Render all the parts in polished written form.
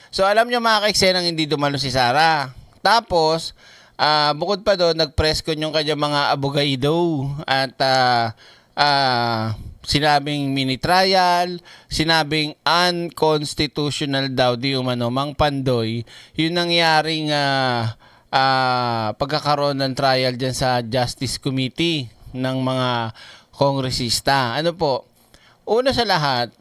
So alam niyo mga kaeksenang hindi dumalo si Sara. Tapos, bukod pa doon, nag-press con yung kanyang mga abogado at sinabing mini trial, sinabing unconstitutional daw di umano Mang Pandoy, yung nangyaring pagkakaroon ng trial dyan sa Justice Committee ng mga kongresista. Ano po? Una sa lahat,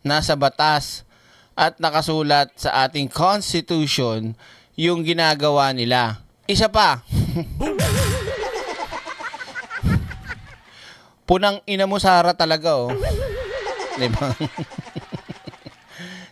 nasa batas at nakasulat sa ating Constitution yung ginagawa nila. Isa pa, punang ina mo Sara talaga oh. Diba?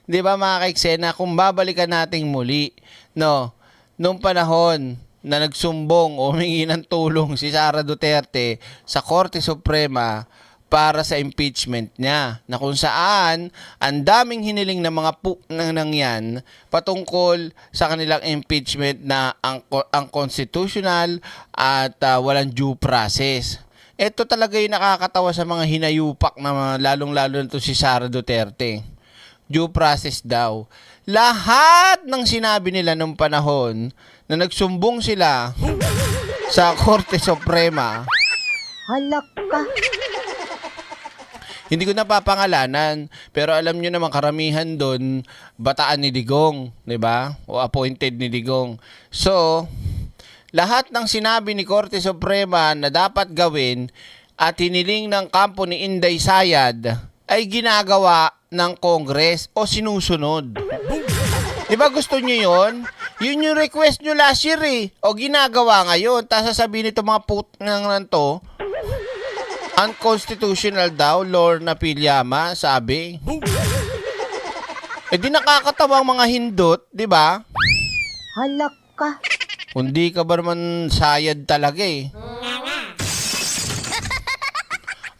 Diba mga kaiksena, kung babalikan nating muli, no, nung panahon na nagsumbong o humingi ng tulong si Sara Duterte sa Korte Suprema para sa impeachment niya, na kung saan ang daming hiniling ng mga nangyan patungkol sa kanilang impeachment na ang constitutional at walang due process. Ito talaga yung nakakatawa sa mga hinayupak na lalong-lalo na to si Sara Duterte. Due process daw. Lahat ng sinabi nila nung panahon na nagsumbong sila sa Korte Suprema, Halak ka. hindi ko napapangalanan, pero alam nyo naman karamihan doon bataan ni Digong, 'di ba? O appointed ni Digong. So, lahat ng sinabi ni Korte Suprema na dapat gawin at hiniling ng kampo ni Inday Sayad ay ginagawa ng Congress o sinusunod. 'Di ba gusto nyo 'yon? Yun yung request nyo last year eh. O ginagawa ngayon. Tapos sasabihin nito mga putnang to, unconstitutional daw, Lorna Piliama, sabi. Eh di nakakatawang mga hindot, di ba? Halak ka. Hindi ka ba naman sayad talaga eh.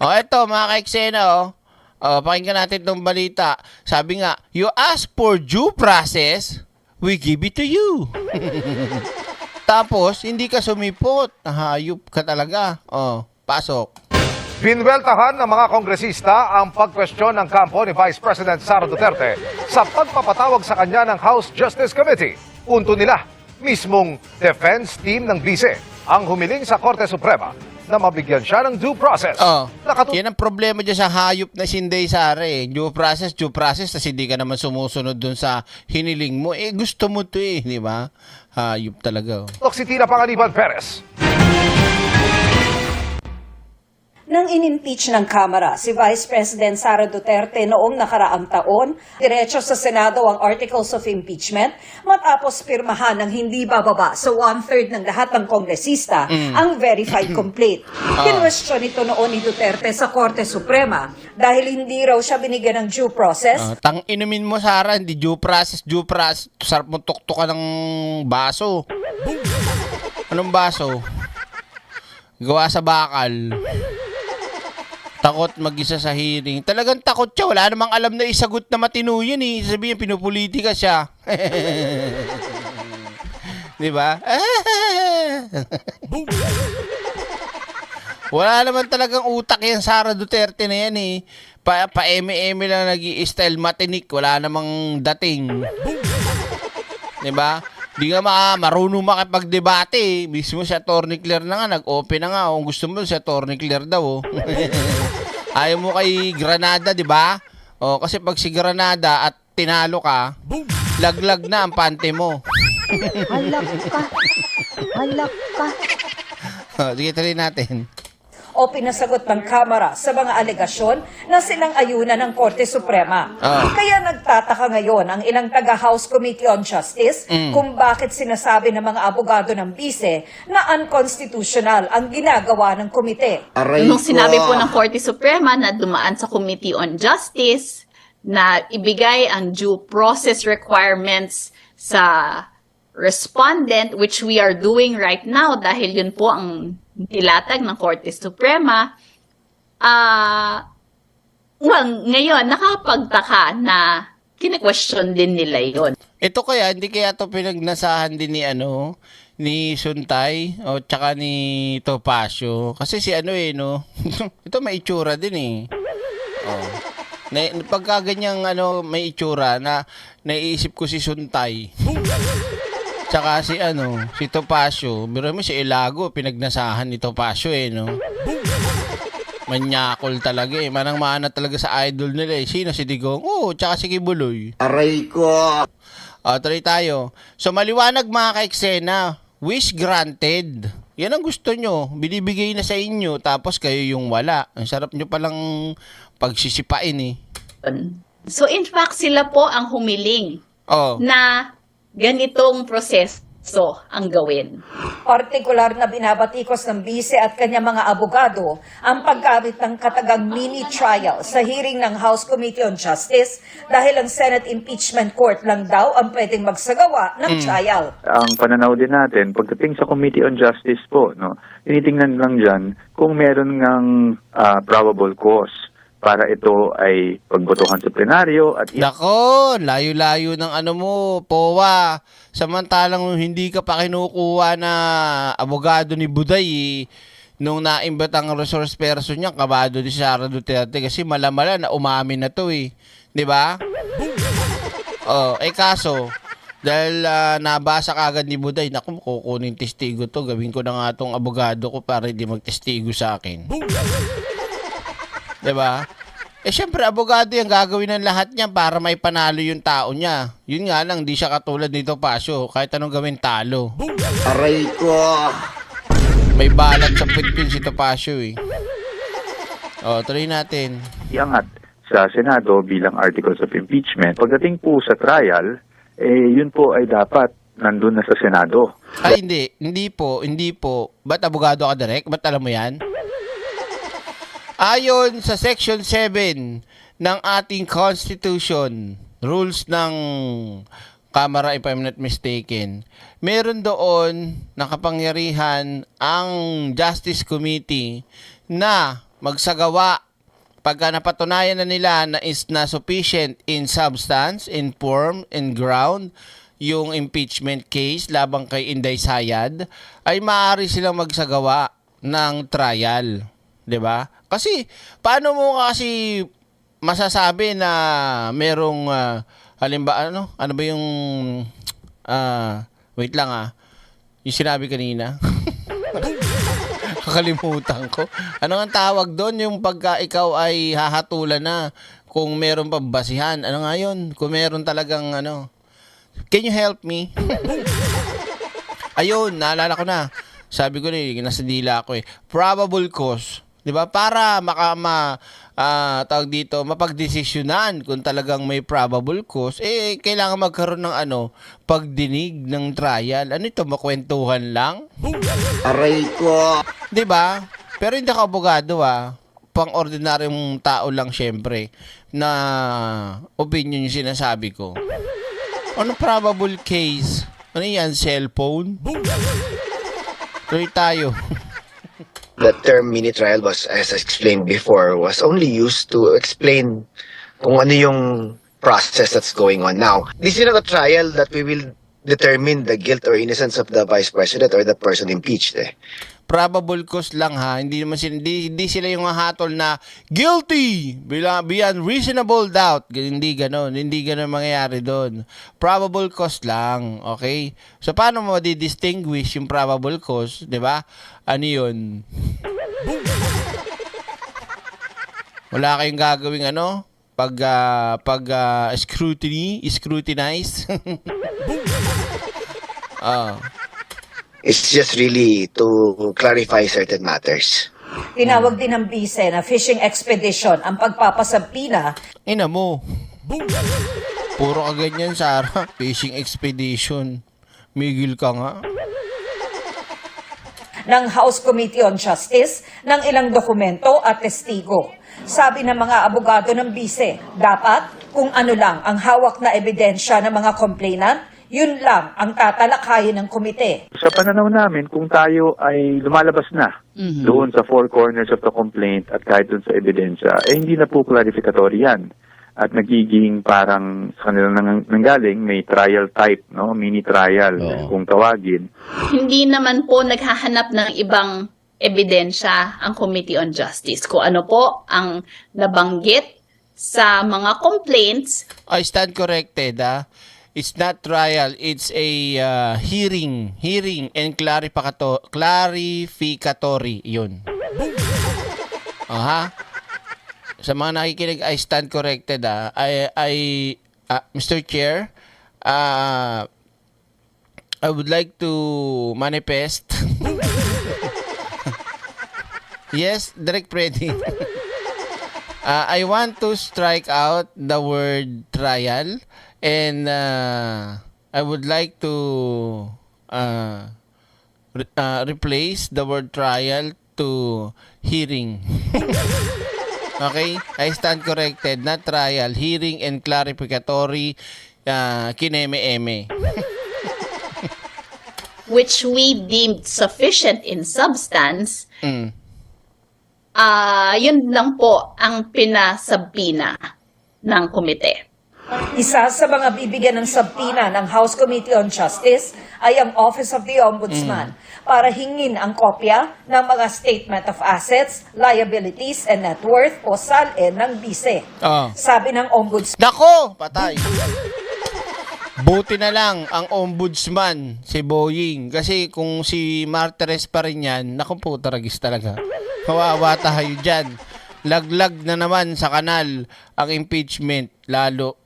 O eto mga kaiksena pakinggan natin itong balita. Sabi nga, you ask for due process, we give it to you. Tapos, hindi ka sumipot. Hayop ka talaga. Pasok. Binweltahan ng mga kongresista ang pagkwestiyon ng kampo ni Vice President Sara Duterte sa pagpapatawag sa kanya ng House Justice Committee. Punto nila, mismong defense team ng vice ang humiling sa Korte Suprema na mabigyan siya ng due process. Yan ang problema dyan sa hayop na si Inday Sara eh. Due process, tas hindi ka naman sumusunod dun sa hiniling mo. Eh, gusto mo to eh, di ba? Hayop talaga. Si Tina Panganiban Perez. Nang in-impeach ng Kamara si Vice President Sara Duterte noong nakaraang taon, diretso sa Senado ang Articles of Impeachment matapos pirmahan ng hindi bababa sa 1/3 ng lahat ng kongresista ang verified complete. Kinwestiyon ito noon ni Duterte sa Korte Suprema dahil hindi raw siya binigyan ng due process. Tang-inumin mo Sara, hindi due process. Sarap mo tuktukan ng baso. Anong baso? Gawa sa bakal. Takot mag-isa sa hearing. Talagang takot siya. Wala namang alam na isagot na matino yun eh. Sabihin, pinupolitika siya. Di ba? Wala naman talagang utak yan Sara Duterte na yan eh. Pa-eme-eme lang nag-i-style matinik. Wala namang dating. Di ba? Di nga marunong makipagdebate eh. Mismo si Atty. Claire na nga, nag-open na nga. Kung gusto mo, si Atty. Claire daw. Ayaw mo kay Granada, di ba? Kasi pag si Granada at tinalo ka, laglag na ang pante mo. Halak ka. Halak ka. Sige, tuloy natin. O pinasagot ng Kamara sa mga alegasyon na silang ayunan ng Korte Suprema. Kaya nagtataka ngayon ang ilang taga-House Committee on Justice kung bakit sinasabi ng mga abogado ng bise na unconstitutional ang ginagawa ng komite. Nung sinabi po ng Korte Suprema na dumaan sa Committee on Justice na ibigay ang due process requirements sa respondent, which we are doing right now dahil yun po ang nilatag ng Korte Suprema, ngayon, nakapagtaka na kine-question din nila yon. Ito kaya, hindi kaya ito pinagnasahan din ni Suntay o tsaka ni Topacio. Kasi si ito may itsura din eh. Pagka ganyang may itsura na naiisip ko si Suntay. Tsaka si Topacio. Biro mo si Ilago, pinagnasahan ni Topacio no. Manyakol talaga Manang-mana talaga sa idol nila Sino si Digong? Tsaka si Kibuloy. Aray ko! Tuloy tayo. So maliwanag mga ka-eksena, wish granted. Yan ang gusto nyo. Binibigay na sa inyo, tapos kayo yung wala. Ang sarap nyo palang pagsisipain So in fact, sila po ang humiling na ganitong proseso ang gawin. Partikular na binabatikos ng bise at kanyang mga abogado ang paggamit ng katagang mini-trial sa hearing ng House Committee on Justice dahil ang Senate Impeachment Court lang daw ang pwedeng magsagawa ng trial. Ang pananaw din natin, pagdating sa Committee on Justice po, tinitingnan lang dyan kung meron ngang probable cause para ito ay pagbotohan sa plenaryo at Nako, layo-layo ng POA. Samantalang hindi ka pa kinukuha na abogado ni Buday nung naimbat ang resource person niya, kabado ni Sara Duterte kasi malamala na umamin na to 'di ba? Kaso dahil nabasa kagad ni Buday, naku, kukunin testigo to, gawin ko na nga tong abogado ko para hindi magtestigo sa akin. Diba? Syempre, abogado yung gagawin ng lahat niya para may panalo yung tao niya. Yun nga lang, di siya katulad nito Pasio. Kahit anong gawin, talo. Aray ko! May balat sa pitpin si Topacio tuloy natin. iangat sa Senado bilang articles of impeachment. Pagdating po sa trial, yun po ay dapat nandun na sa Senado. Ay, hindi po. Ba't abogado ka direct? Ba't alam mo yan? Ayon sa Section 7 ng ating Constitution, rules ng Kamara, if I'm not mistaken, meron doon nakapangyarihan ang Justice Committee na magsagawa pagka napatunayan na nila na is na sufficient in substance, in form, in ground, yung impeachment case labang kay Inday Sayad, ay maaari silang magsagawa ng trial. 'Di ba? Kasi paano mo kasi masasabi na merong halimbawa ano ba yung wait lang yung sinabi kanina. Kakalimutan ko. Ano ang tawag doon yung pagka ikaw ay hahatulan na kung meron pang basihan? Ano nga yun? Kung meron talagang Can you help me? Ayun, naalala ko na. Sabi ko nasa dila ko probable cause. 'Di ba? Para tawag dito, mapagdesisyonan kung talagang may probable cause, kailangan magkaroon ng pagdinig ng trial. Ano ito, makwentuhan lang? Aray ko! 'Di ba? Pero hindi ka abogado pang-ordinaryong tao lang syempre na opinion yung sinasabi ko. Ano probable case? Ano yan? Cellphone? Tuloy tayo. The term mini trial was, as I explained before, was only used to explain kung ano yung process that's going on now. This is not a trial that we will determine the guilt or innocence of the Vice President or the person impeached. Probable cause lang hindi naman hindi sila yung hahatol na guilty beyond reasonable doubt. Hindi ganon mangyayari doon. Probable cause lang, okay? So paano mo di-distinguish yung probable cause, 'di ba? Ano 'yun? Wala kayong gagawing pag scrutinize. It's just really to clarify certain matters. Tinawag din ng bise na fishing expedition ang pagpapasabpina Ina mo. Puro ka ganyan, Sarah. Fishing expedition. Migil ka nga. ng House Committee on Justice ng ilang dokumento at testigo. Sabi ng mga abogado ng bise, dapat kung ano lang ang hawak na ebidensya ng mga complainant, yun lang ang tatalakayin ng komite. Sa pananaw namin, kung tayo ay lumalabas na doon sa four corners of the complaint at kahit doon sa ebidensya, hindi na po clarificatory yan. At nagiging parang sa kanila nanggaling, may trial type, no? Mini trial, kung tawagin. Hindi naman po naghahanap ng ibang ebidensya ang Committee on Justice. Kung ano po ang nabanggit sa mga complaints. I stand corrected, ah. It's not trial, it's a hearing and clarificatory, yun. Aha. Sa mga nakikinig, I stand corrected, ah. Mr. Chair, I would like to manifest. Yes, Direk Freddy. I want to strike out the word trial, and I would like to replace the word trial to hearing. Okay? I stand corrected. Not trial. Hearing and clarificatory. Kineme-eme. Which we deemed sufficient in substance. Yun lang po ang pinasabpina ng komite. Isa sa mga bibigyan ng sabpina ng House Committee on Justice ay ang Office of the Ombudsman para hingin ang kopya ng mga Statement of Assets, Liabilities, and Net Worth o SALE ng BISE. Sabi ng Ombudsman, Nako! Patay! Buti na lang ang ombudsman, si Boying. Kasi kung si Martires pa rin yan, naku po, taragis talaga. Kawawa tayo dyan. Laglag na naman sa kanal ang impeachment, lalo.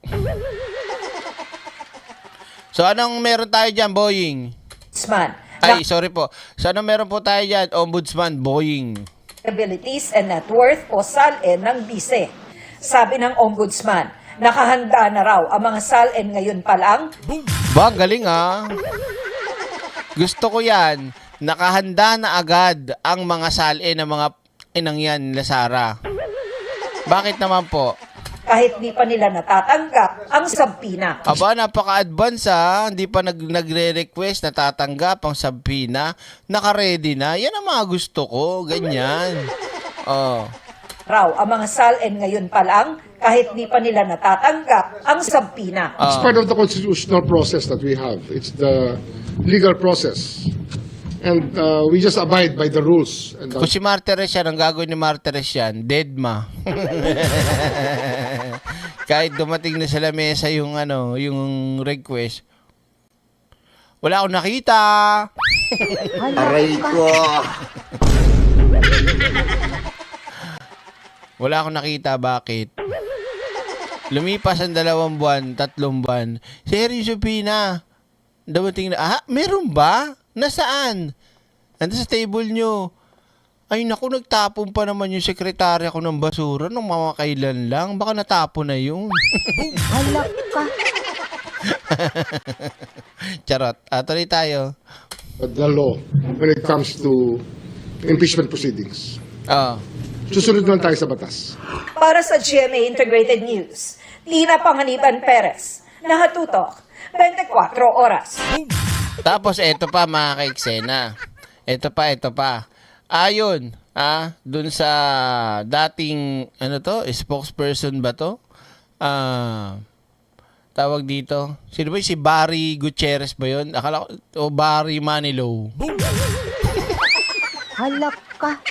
So, anong meron tayo dyan, Boying? Ay, sorry po. So, anong meron po tayo dyan, Ombudsman, Boying? Liabilities and Net Worth o SALE ng BISE. Sabi ng Ombudsman, nakahanda na raw ang mga SALE ngayon pa lang. Ba, galing ah. Gusto ko yan. Nakahanda na agad ang mga SALE ng mga inang yan nila Sara. Bakit naman po? Kahit di pa nila natatanggap ang sabpina. Aba, napaka-advance ah. Hindi pa nagre-request, natatanggap ang sabpina. Naka-ready na. Yan ang mga gusto ko. Ganyan. Oh. Raw ang mga SALE ngayon pa lang kahit di pa nila natatanggap ang sabpina. It's part of the constitutional process that we have. It's the legal process. And we just abide by the rules. And Kung si Martires yan, ang gagawin ni Martires yan, dead ma. Kahit dumating na sa lamesa yung yung request. Wala akong nakita. Aray ko. Wala akong nakita, bakit? Lumipas ang 2 buwan, 3 buwan. Si Harry Supina, dumating na, meron ba? Nasaan? Nandun sa table nyo. Ay naku, nagtapon pa naman yung sekretarya ko ng basura nung mga kailan lang. Baka natapon na yun. Halak ka. Charot. Tuloy tayo. the law when it comes to impeachment proceedings. Susunod naman tayo sa batas. Para sa GMA Integrated News, Tina Panganiban Perez, Nakatutok, 24 oras. Tapos eto pa mga kaiksena. Ito pa. Ayon, dun sa dating spokesperson ba to? Tawag dito. Sino ba si Barry Gutierrez ba 'yon? Akala ko Barry Manilow. Halak ka.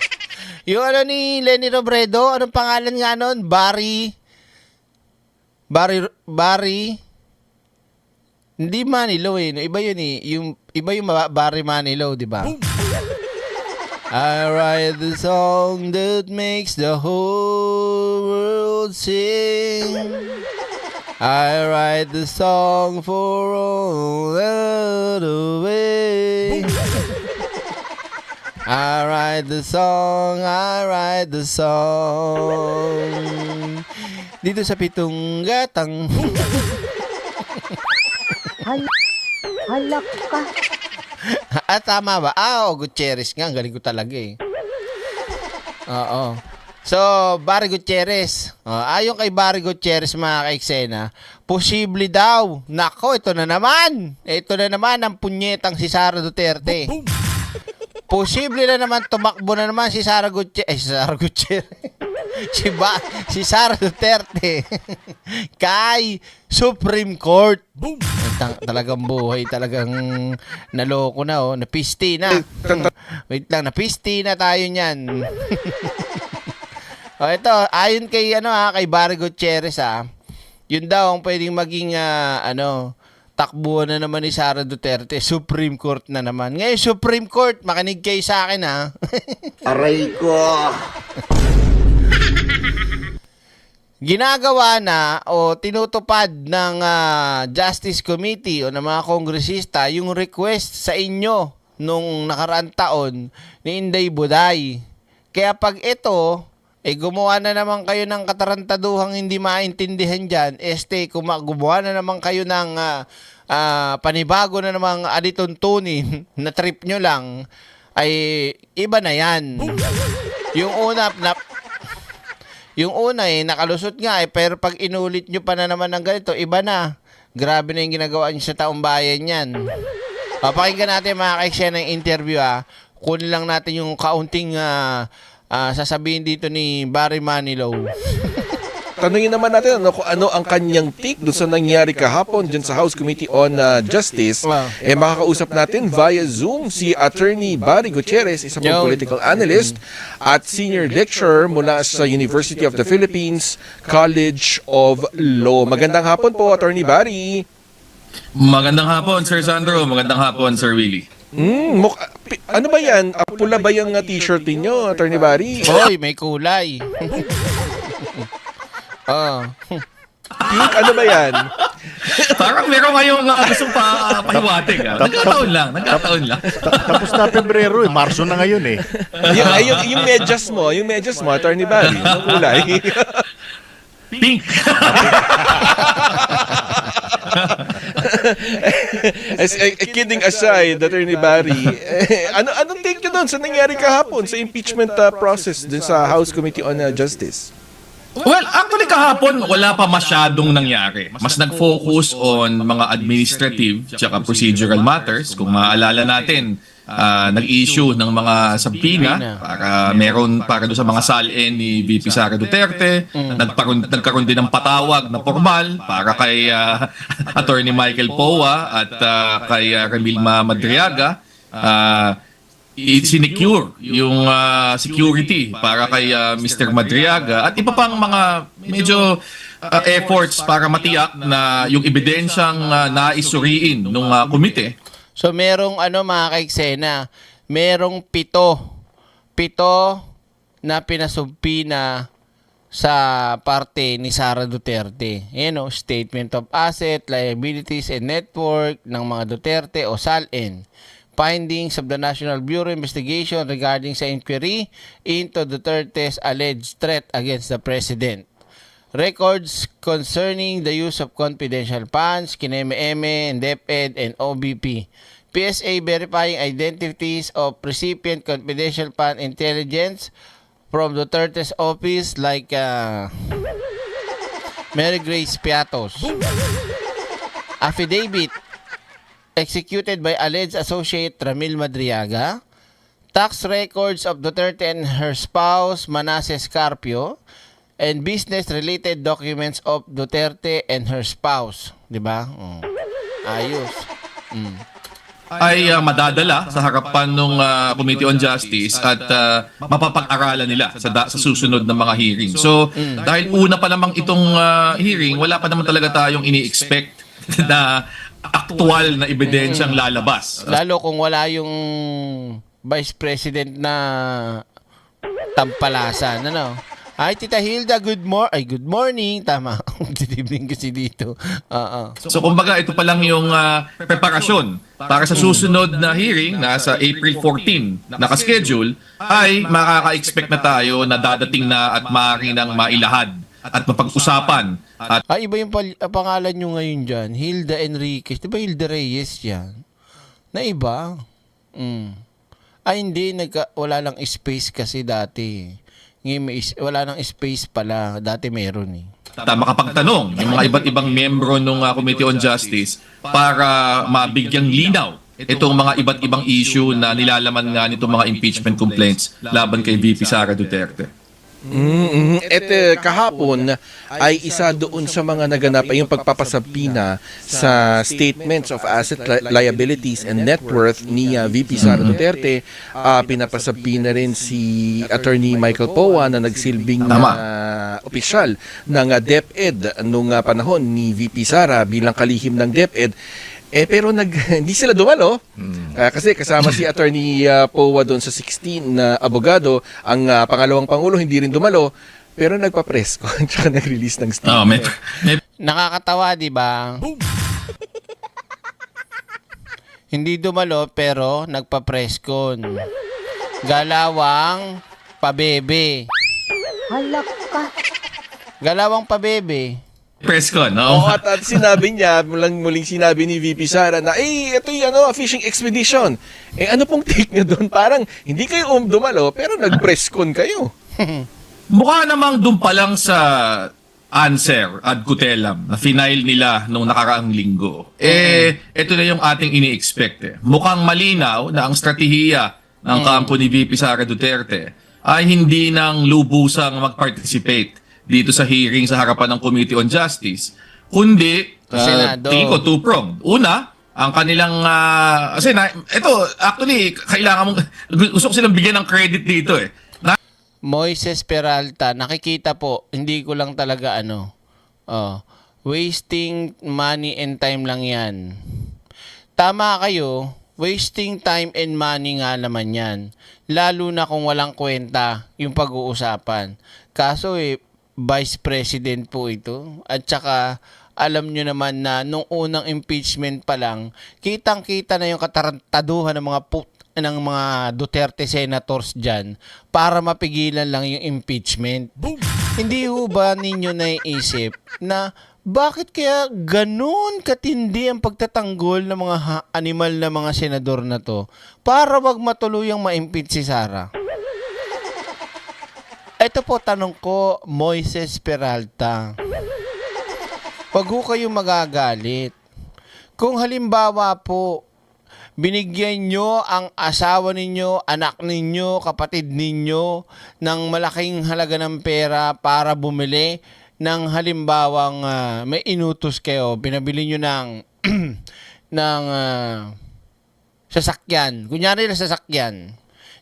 Yung ni Lenny Robredo, anong pangalan nga nun? Barry. Hindi Manilow Iba yun Iba yung Barry Manilow, di ba? I write the song that makes the whole world sing. I write the song for all the way. I write the song. Dito sa pitong gatang. Halak ka. Tama ba? Gutierrez nga. Ang galing ko talaga Oo. So, Barry Gutierrez. Ayon kay Barry Gutierrez, mga kaiksena, posible daw. Nako, ito na naman. Ito na naman ang punyetang si Sara Duterte. Posible na naman tumakbo na naman si Sara Gutierrez. Si Sara Duterte kay Supreme Court. Talagang buhay, talagang naloko na napisti na. Wait lang, napisti na tayo niyan. ito, ayon kay kay Barry Gutierrez yun daw ang pwedeng maging takbuhan na naman ni Sara Duterte, Supreme Court na naman. Ngayon, Supreme Court, makinig kayo sa akin Aray ko. Ginagawa na o tinutupad ng Justice Committee o ng mga kongresista yung request sa inyo nung nakaraang taon ni Inday Buday. Kaya pag ito, gumawa na naman kayo ng katarantaduhang hindi maintindihan dyan, gumawa na naman kayo ng panibago na namang adituntunin na trip nyo lang, ay iba na yan. Yung una nakalusot nga pero pag inulit nyo pa na naman ng ganito, iba na. Grabe na yung ginagawa nyo sa taong bayan yan. Pakinggan natin mga ka-eksena ng interview Kunin lang natin yung kaunting sasabihin dito ni Barry Manilow. Tanungin naman natin kung ano ang kanyang take doon sa nangyari kahapon dyan sa House Committee on Justice. Makakausap natin via Zoom si Attorney Barry Gutierrez, isang political analyst at senior lecturer mula sa University of the Philippines College of Law. Magandang hapon po, Attorney Barry. Magandang hapon, Sir Sandro. Magandang hapon, Sir Willie. Ano ba yan? Pula ba yung t-shirt ninyo, Attorney Barry? Hoy, may kulay. Pink, ano ba yan? Parang meron kayong gustong pahiwatig. Nagkataon lang. Tapos na Pebrero Marso na ngayon yung medyas mo, Attorney Barry, ano kulay? Pink. Kidding aside, Attorney Barry, anong take nyo doon sa nangyari kahapon sa impeachment process dun sa House Committee on Justice? Well, actually kahapon wala pa masyadong nangyari. Mas nag-focus on mga administrative tsaka procedural matters. Kung maaalala natin, nag-issue ng mga subpoena para doon sa mga salin ni VP Sara Duterte. Nagkaroon din ng patawag na formal para kay Attorney Michael Poa at kay Remilma Madriaga. Sinecure yung security para kay Mr. Madriaga at iba pang mga medyo efforts para matiyak na yung ebidensyang naisuriin ng komite. So merong mga ka-eksena, merong pito na pinasumpina sa parte ni Sara Duterte. Statement of Asset, Liabilities and Network ng mga Duterte o SALN. Findings of the National Bureau Investigation regarding sa inquiry into Duterte's alleged threat against the President. Records concerning the use of confidential funds, Kineme-Eme, DepEd, and OBP. PSA verifying identities of recipient confidential fund intelligence from Duterte's office like Mary Grace Piatos. Affidavit executed by alleged associate Ramil Madriaga. Tax records of Duterte and her spouse Manasseh Carpio. And business-related documents of Duterte and her spouse. Diba? Ayos. Ay madadala sa harapan ng Committee on Justice at mapapag-aralan nila sa susunod na mga hearing. So, dahil una pa lamang itong hearing, wala pa naman talaga tayong ini-expect na aktual na ebidensyang lalabas. Lalo kung wala yung Vice President na tampalasan, Ay, Tita Hilda, good morning. Tama. Good evening kasi dito. So, kumbaga, ito pa lang yung preparasyon para sa susunod na hearing na sa April 14 nakaschedule ay makaka-expect na tayo na dadating na at maaari nang mailahad at mapag-usapan. Iba yung pangalan nyo ngayon dyan. Hilda Enriquez. Di ba Hilda Reyes yan? Na iba? Ay, hindi. Wala lang space kasi dati. Ngayon wala nang space pala. Dati meron Makapagtanong yung mga iba't ibang membro ng Committee on Justice para mabigyang linaw itong mga iba't ibang issue na nilalaman nga nitong mga impeachment complaints laban kay VP Sara Duterte. Kahapon ay isa doon sa mga naganap ay yung pagpapasabina sa statements of asset liabilities and net worth ni VP Sara Duterte. Pinapasabina rin si Attorney Michael Poa na nagsilbing opisyal ng DepEd nung panahon ni VP Sara bilang kalihim ng DepEd. Pero hindi sila dumalo kasi kasama si Attorney Poa doon sa 16 na abogado. Ang pangalawang pangulo hindi rin dumalo pero nagpa-press con tsaka nag-release ng statement. Nakakatawa, di ba? Hindi dumalo pero nagpa-press con. Galawang pabebe. Halak ka. Galawang pabebe. Press con, no? At sinabi niya, muling sinabi ni VP Sara na, ito yung fishing expedition. Ano pong take niyo doon? Parang hindi kayo dumalo, pero nag-press con kayo. Mukha namang doon pa lang sa answer ad cutelam na final nila nung nakaraang linggo. Ito na yung ating ini-expect. Mukhang malinaw na ang strategiya ng kampo ni VP Sara Duterte ay hindi nang lubusang mag-participate dito sa hearing sa harapan ng Committee on Justice, kundi tingin ko two-pronged. Una, ang kanilang ito actually kailangan mong gusto ko silang bigyan ng credit dito Moises Peralta, nakikita po, hindi ko lang talaga wasting money and time lang yan. Tama kayo, wasting time and money nga naman yan. Lalo na kung walang kwenta yung pag-uusapan. Kaso Vice President po ito. At saka, alam nyo naman na nung unang impeachment pa lang, kitang-kita na yung katarantaduhan ng mga Duterte senators dyan para mapigilan lang yung impeachment. Hindi ho ba ninyo naiisip na bakit kaya ganun katindi ang pagtatanggol ng mga animal na mga senador na to para wag matuluyang ma-impeach si Sara? Ito po tanong ko, Moises Peralta. Wag ho kayong magagalit. Kung halimbawa po, binigyan nyo ang asawa ninyo, anak ninyo, kapatid ninyo ng malaking halaga ng pera para bumili ng halimbawang may inutos kayo, pinabili nyo ng sasakyan. Kunyari na sasakyan.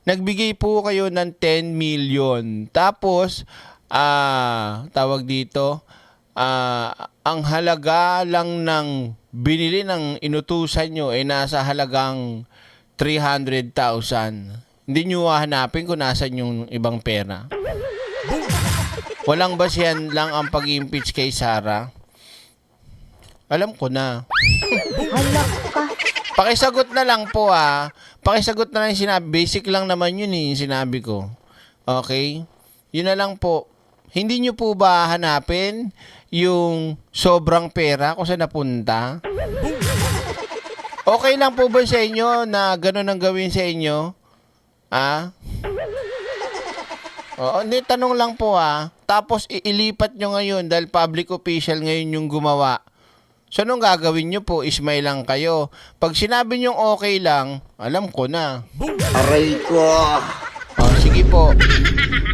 Nagbigay po kayo ng 10 million. Tapos, tawag dito, ang halaga lang ng binili ng inutusan nyo ay nasa halagang 300,000. Hindi nyo hahanapin kung nasan yung ibang pera. Walang basihan lang ang pag-impeach kay Sara. Alam ko na. Halak ka. Pakisagot na lang po Pakisagot na lang yung sinabi. Basic lang naman yun yung sinabi ko. Okay? Yun na lang po. Hindi nyo po ba hanapin yung sobrang pera kung saan napunta? Okay lang po ba sa inyo na gano'n ang gawin sa inyo? Hindi, tanong lang po Tapos iilipat nyo ngayon dahil public official ngayon yung gumawa. So, anong gagawin nyo po? Ismay lang kayo. Pag sinabi nyo okay lang, alam ko na. Aray ko! Sige po.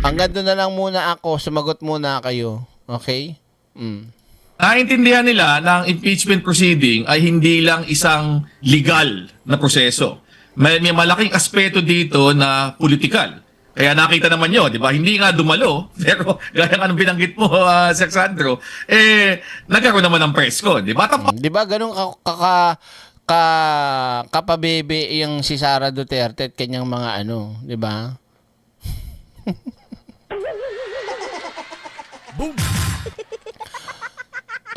Hanggang doon na lang muna ako. Sumagot muna kayo. Okay? Naintindihan nila na ang impeachment proceeding ay hindi lang isang legal na proseso. May malaking aspeto dito na politikal. Kaya nakita naman nyo, di ba? Hindi nga dumalo, pero gaya nga nung binanggit mo, Sir Sandro, nagkaroon naman ng press con, di ba? Di ba ganun kapabebe yung si Sara Duterte at kanyang mga di ba?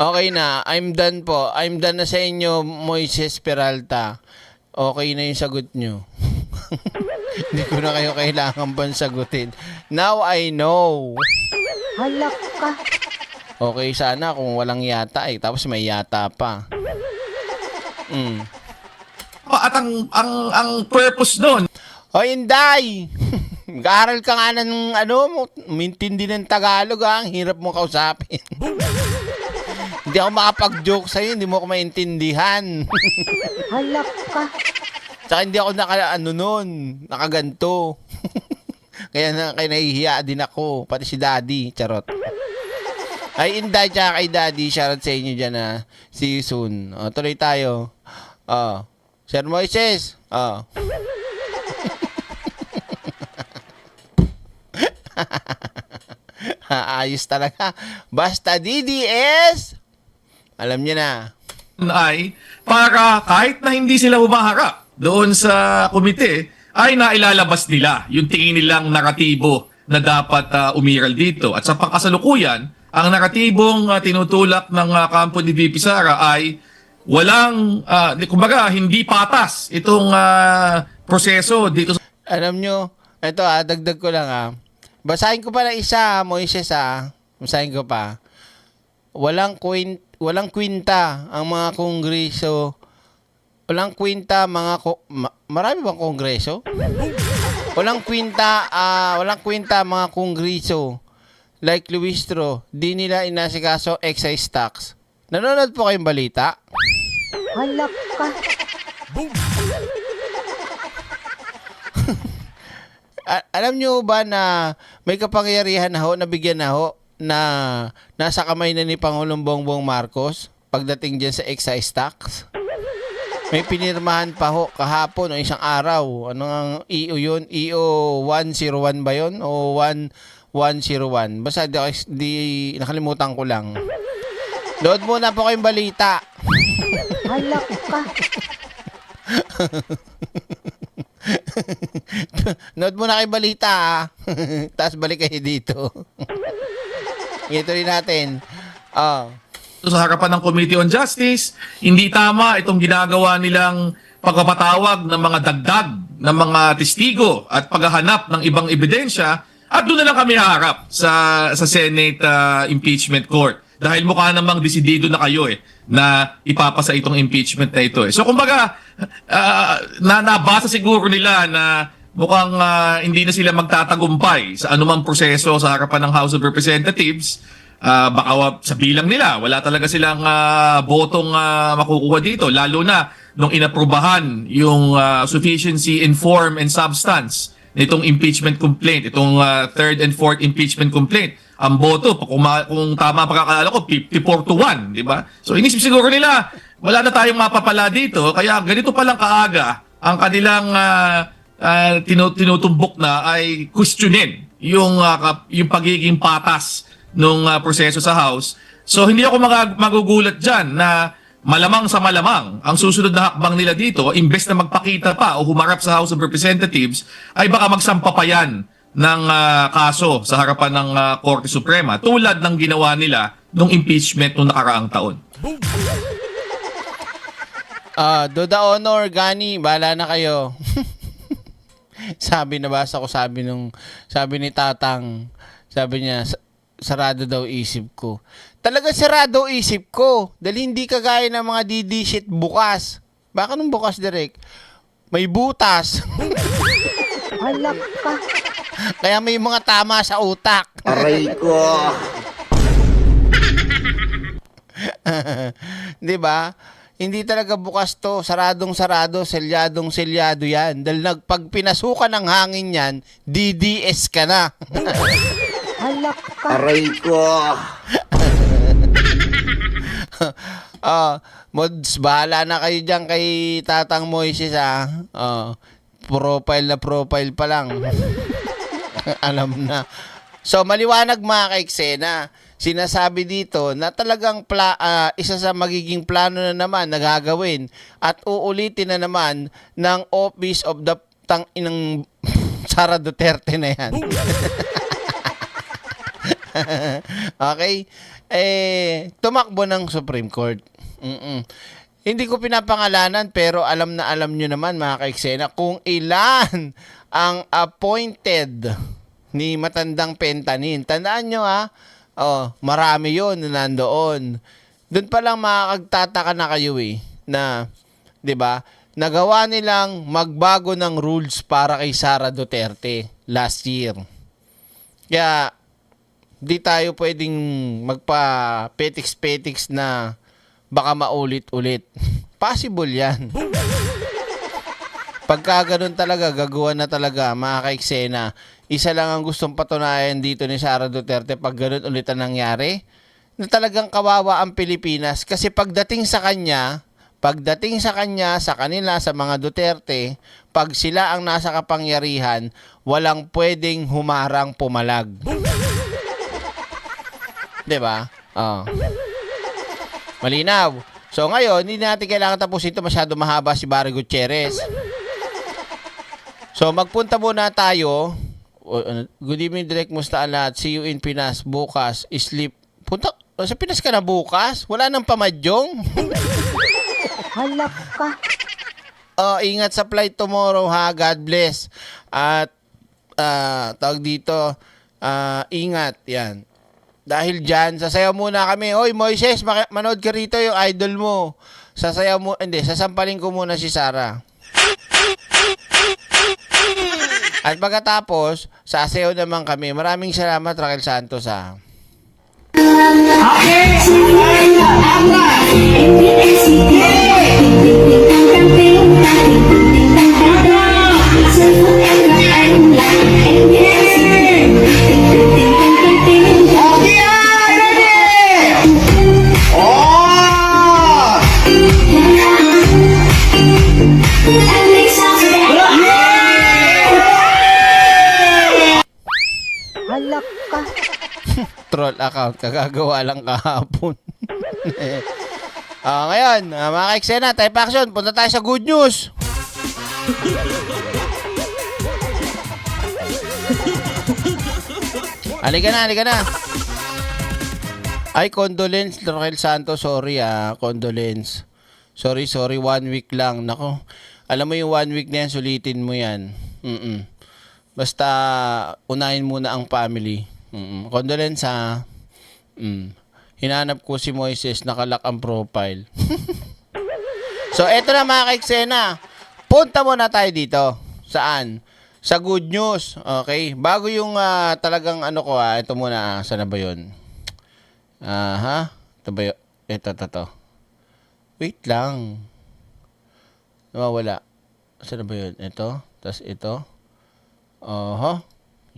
Okay na, I'm done po. I'm done na sa inyo, Moises Peralta. Okay na yung sagot nyo. Hindi ko na kayo kailangan pang sagutin. Now I know. Halak ka. Okay sana kung walang yata tapos may yata pa. At ang purpose doon. Hoy, Inday! Mag-aaral ka nga ng mintindi ng Tagalog ang hirap mo kausapin. Hindi ako makapag-joke sa'yo, hindi mo ako maintindihan. Halak ka. Tsaka hindi ako nakaganto. kaya nahihiya din ako, pati si Daddy, charot. Ay, Inday, tsaka kay Daddy, shoutout sa inyo dyan na. See you soon. Tuloy tayo. Sir Moises. Ayos talaga. Basta DDS, alam niyo na. Ay para kahit na hindi sila humaharap doon sa komite, ay nailalabas nila yung tingin nilang naratibo na dapat umiral dito. At sa pangkasalukuyan, ang naratibong tinutulak ng kampo ni VP Sara ay walang, kumbaga, hindi patas itong proseso dito. Alam nyo, ito dagdag ko lang Basahin ko pa ng isa, Moises Basahin ko pa. Walang kwinta ang mga kongreso. Walang kwinta marami bang kongreso? Walang kwinta mga kongreso. Like Luistro, di nila inasikaso excise tax. Nanonood po kayong balita? Halak ka. Alam nyo ba na may kapangyarihan na nabigyan na nasa kamay na ni Pangulong Bongbong Marcos pagdating dyan sa excise tax? May pinirmahan pa kahapon o isang araw. Ano ang EO yun? EO 101 ba yun? O 101? Basta di nakalimutan ko lang. Load muna po kayong balita. Halak ka. Note muna kay balita tapos balik kayo dito. Ito rin natin. Sa harapan ng Committee on Justice, hindi tama itong ginagawa nilang pagpapatawag ng mga dagdag ng mga testigo at paghahanap ng ibang ebidensya, at doon na lang kami haharap sa Senate Impeachment Court. Dahil mukha namang desidido na kayo na ipapasa itong impeachment na ito. So kumbaga, nabasa siguro nila na mukhang hindi na sila magtatagumpay sa anumang proseso sa harapan ng House of Representatives. Baka sa bilang nila, wala talaga silang botong makukuha dito. Lalo na nung inaprubahan yung sufficiency in form and substance nitong impeachment complaint, itong third and fourth impeachment complaint. Ang boto, kung tama pagkakalala ko, 54-1, di ba? So inisip siguro nila, wala na tayong mapapala dito, kaya ganito palang kaaga ang kanilang tinutumbok na ay questionin yung pagiging patas nung proseso sa House. So hindi ako magugulat dyan na malamang sa malamang ang susunod na hakbang nila dito, imbes na magpakita pa o humarap sa House of Representatives, ay baka magsampa pa yan ng kaso sa harapan ng Korte Suprema tulad ng ginawa nila nung impeachment nung nakaraang taon. Doda Honor, Gani, bahala na kayo. Sabi ni Tatang, sabi niya, sarado daw isip ko. Talaga sarado isip ko dahil hindi kagaya ng mga DD shit bukas. Baka nung bukas direct, may butas. Halak ka. Kaya may mga tama sa utak. Aray ko. Di ba? Hindi talaga bukas to. Saradong-sarado, selyadong-selyado yan. Dahil pag pinasukan ng hangin yan, DDS ka na. Halak ka. Aray ko. Mods, bahala na kayo dyan kay Tatang Moises profile pa lang. Alam na. So, maliwanag mga ka-eksena. Sinasabi dito na talagang isa sa magiging plano na naman na gagawin at uulitin na naman ng Office of the inang Sara Duterte na yan. Okay? Tumakbo ng Supreme Court. Hindi ko pinapangalanan pero alam nyo naman mga ka-eksena kung ilan ang appointed ni Matandang Pentanin. Tandaan nyo marami yon na nandoon. Doon pa lang makakagtataka na kayo na, di ba, nagawa nilang magbago ng rules para kay Sara Duterte last year. Kaya, di tayo pwedeng magpa-petiks-petiks na baka maulit-ulit. Possible yan. Pagka ganun talaga, gagawa na talaga, mga ka-eksena. Isa lang ang gustong patunayan dito ni Sara Duterte pag ganun ulit ang nangyari, na talagang kawawa ang Pilipinas. Kasi pagdating sa kanya, sa kanila, sa mga Duterte, pag sila ang nasa kapangyarihan, walang pwedeng humarang pumalag. Diba? Oh. Malinaw. So ngayon, hindi natin kailangan tapusin ito, masyado mahaba si Barry Gutierrez. So magpunta muna tayo. Good evening, Direk. Musta lahat? See you in Pinas bukas. Sleep. Punta sa Pinas ka na bukas? Wala nang pamadyong? Halak ka. Ingat sa flight tomorrow ha. God bless. At tawag dito, ingat. Yan. Dahil dyan, sasayaw muna kami. Oy, Moises, manood ka rito yung idol mo. Sasampalin ko muna si Sara. At pagkatapos, sasayaw naman kami. Maraming salamat, Raquel Santos ha. Halak ka. Troll account, kagagawa lang kahapon. Ngayon, mga ka-eksena, type action, punta tayo sa good news. Halika na. Ay, condolence, Raquel Santos, sorry condolence. Sorry, 1 week lang. Nako, alam mo yung 1 week na yan, sulitin mo yan. Basta, unahin muna ang family. Condolence ha. Hinanap ko si Moises, nakalak ang profile. So, eto na mga ka-eksena. Punta muna tayo dito. Saan? Sa good news. Okay? Bago yung talagang ano ko ito muna. Saan na ba yun? Ito ba yun? Ito. Wait lang. Nawawala. Saan na ba yun? Ito. Tapos ito.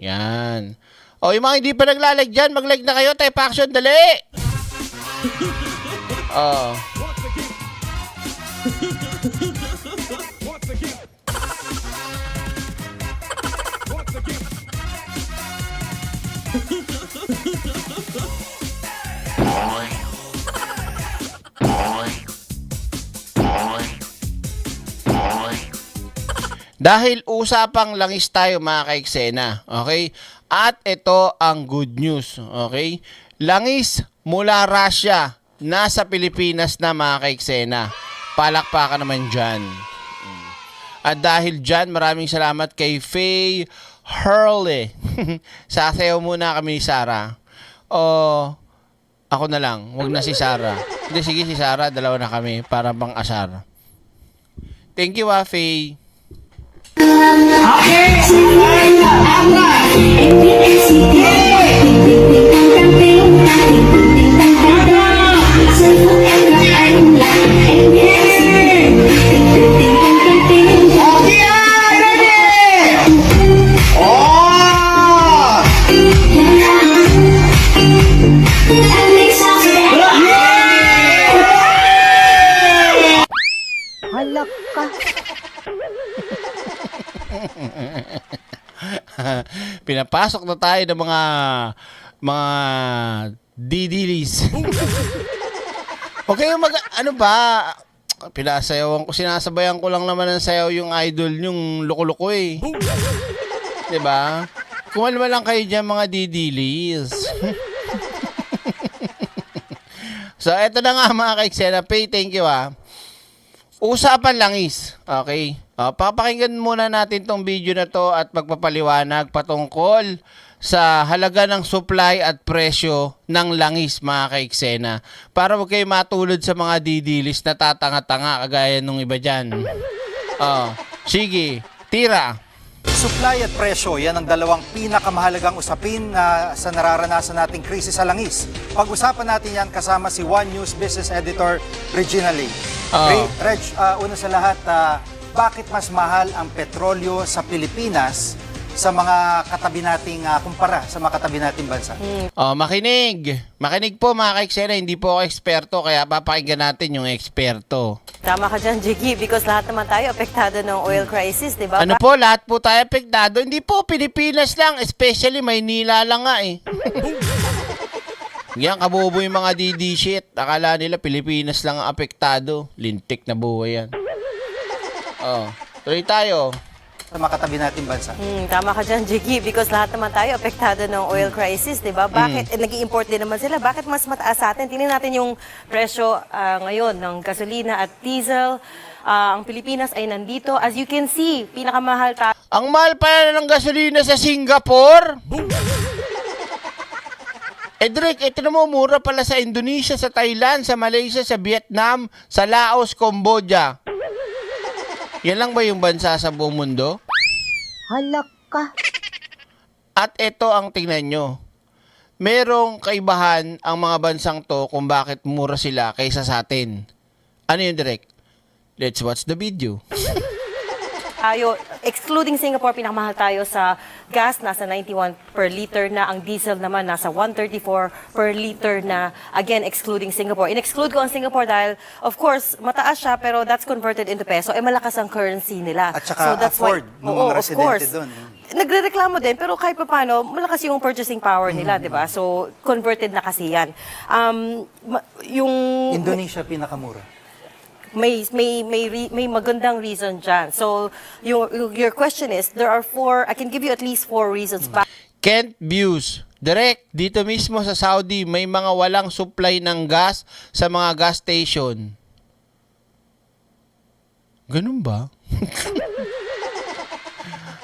Yan. Yung mga hindi pa naglalag dyan, mag-like na kayo. Type action, dali! Dahil usapang langis tayo mga ka-eksena, okay? At ito ang good news, okay? Langis mula Russia, nasa Pilipinas na mga ka-eksena. Palakpakan naman dyan. At dahil dyan, maraming salamat kay Faye Hurley. Sasayaw muna kami ni Sara. Ako na lang, wag na si Sara. Hindi, sige si Sara, dalawa na kami para pang asar. Thank you Faye. Halak ka. Pinapasok na tayo ng mga didilis. Okay, ano ba? Sinasabayan ko lang naman ng sayaw yung idol yung loko-loko eh. 'Di ba? Kumalma lang kayo diyan mga didilis. So, eto na nga mga ka-eksena. Pay, thank you Usapan langis. Okay? Papakinggan muna natin tong video na to at magpapaliwanag patungkol sa halaga ng supply at presyo ng langis mga ka-eksena. Para huwag kayo matulad sa mga didilis na tatanga-tanga kagaya nung iba dyan. Sige, tira. Supply at presyo, yan ang dalawang pinakamahalagang usapin sa nararanasan nating krisis sa langis. Pag-usapan natin yan kasama si One News Business Editor Regina Lee. Reg, una sa lahat, bakit mas mahal ang petrolyo sa Pilipinas sa mga katabi nating kumpara sa mga katabi nating bansa? Makinig. Makinig po mga kaiksena, hindi po ako eksperto, kaya papakinggan natin yung eksperto. Tama ka dyan, Jiggy, because lahat naman tayo apektado ng oil crisis, di ba? Ano po, lahat po tayo apektado. Hindi po, Pilipinas lang, especially Maynila lang nga eh. Yan, kabobo yung mga DD shit. Akala nila Pilipinas lang ang apektado. Lintik na buhay yan. Tuloy tayo. Sa mga katabi nating bansa. Tama ka dyan, Jiggy, because lahat naman tayo apektado ng oil crisis, di ba? Bakit? Nag-i-import din naman sila. Bakit mas mataas sa atin? Tingnan natin yung presyo ngayon ng gasolina at diesel. Ang Pilipinas ay nandito. As you can see, pinakamahal tayo. Ang mahal pala ng gasolina sa Singapore? Drake, ito na mo, mura pala sa Indonesia, sa Thailand, sa Malaysia, sa Vietnam, sa Laos, Cambodia. Yan lang ba yung bansa sa buong mundo? Halak ka. At ito ang tingnan nyo. Merong kaibahan ang mga bansang to kung bakit mura sila kaysa sa atin. Ano yun, Direk? Let's watch the video. Tayo, excluding Singapore, pinakamahal tayo sa gas, nasa 91 per liter na. Ang diesel naman, nasa 134 per liter na. Again, excluding Singapore. In-exclude ko ang Singapore dahil, of course, mataas siya, pero that's converted into peso. Malakas ang currency nila. At saka afford ng mga residente doon. Nagrereklamo din, pero kahit pa paano, malakas yung purchasing power nila, di ba? So, converted na kasi yan. Yung Indonesia pinakamura. may magandang reason dyan. So, your question is, I can give you at least 4 reasons. Kent Views. Direct, dito mismo sa Saudi, may mga walang supply ng gas sa mga gas station. Ganun ba?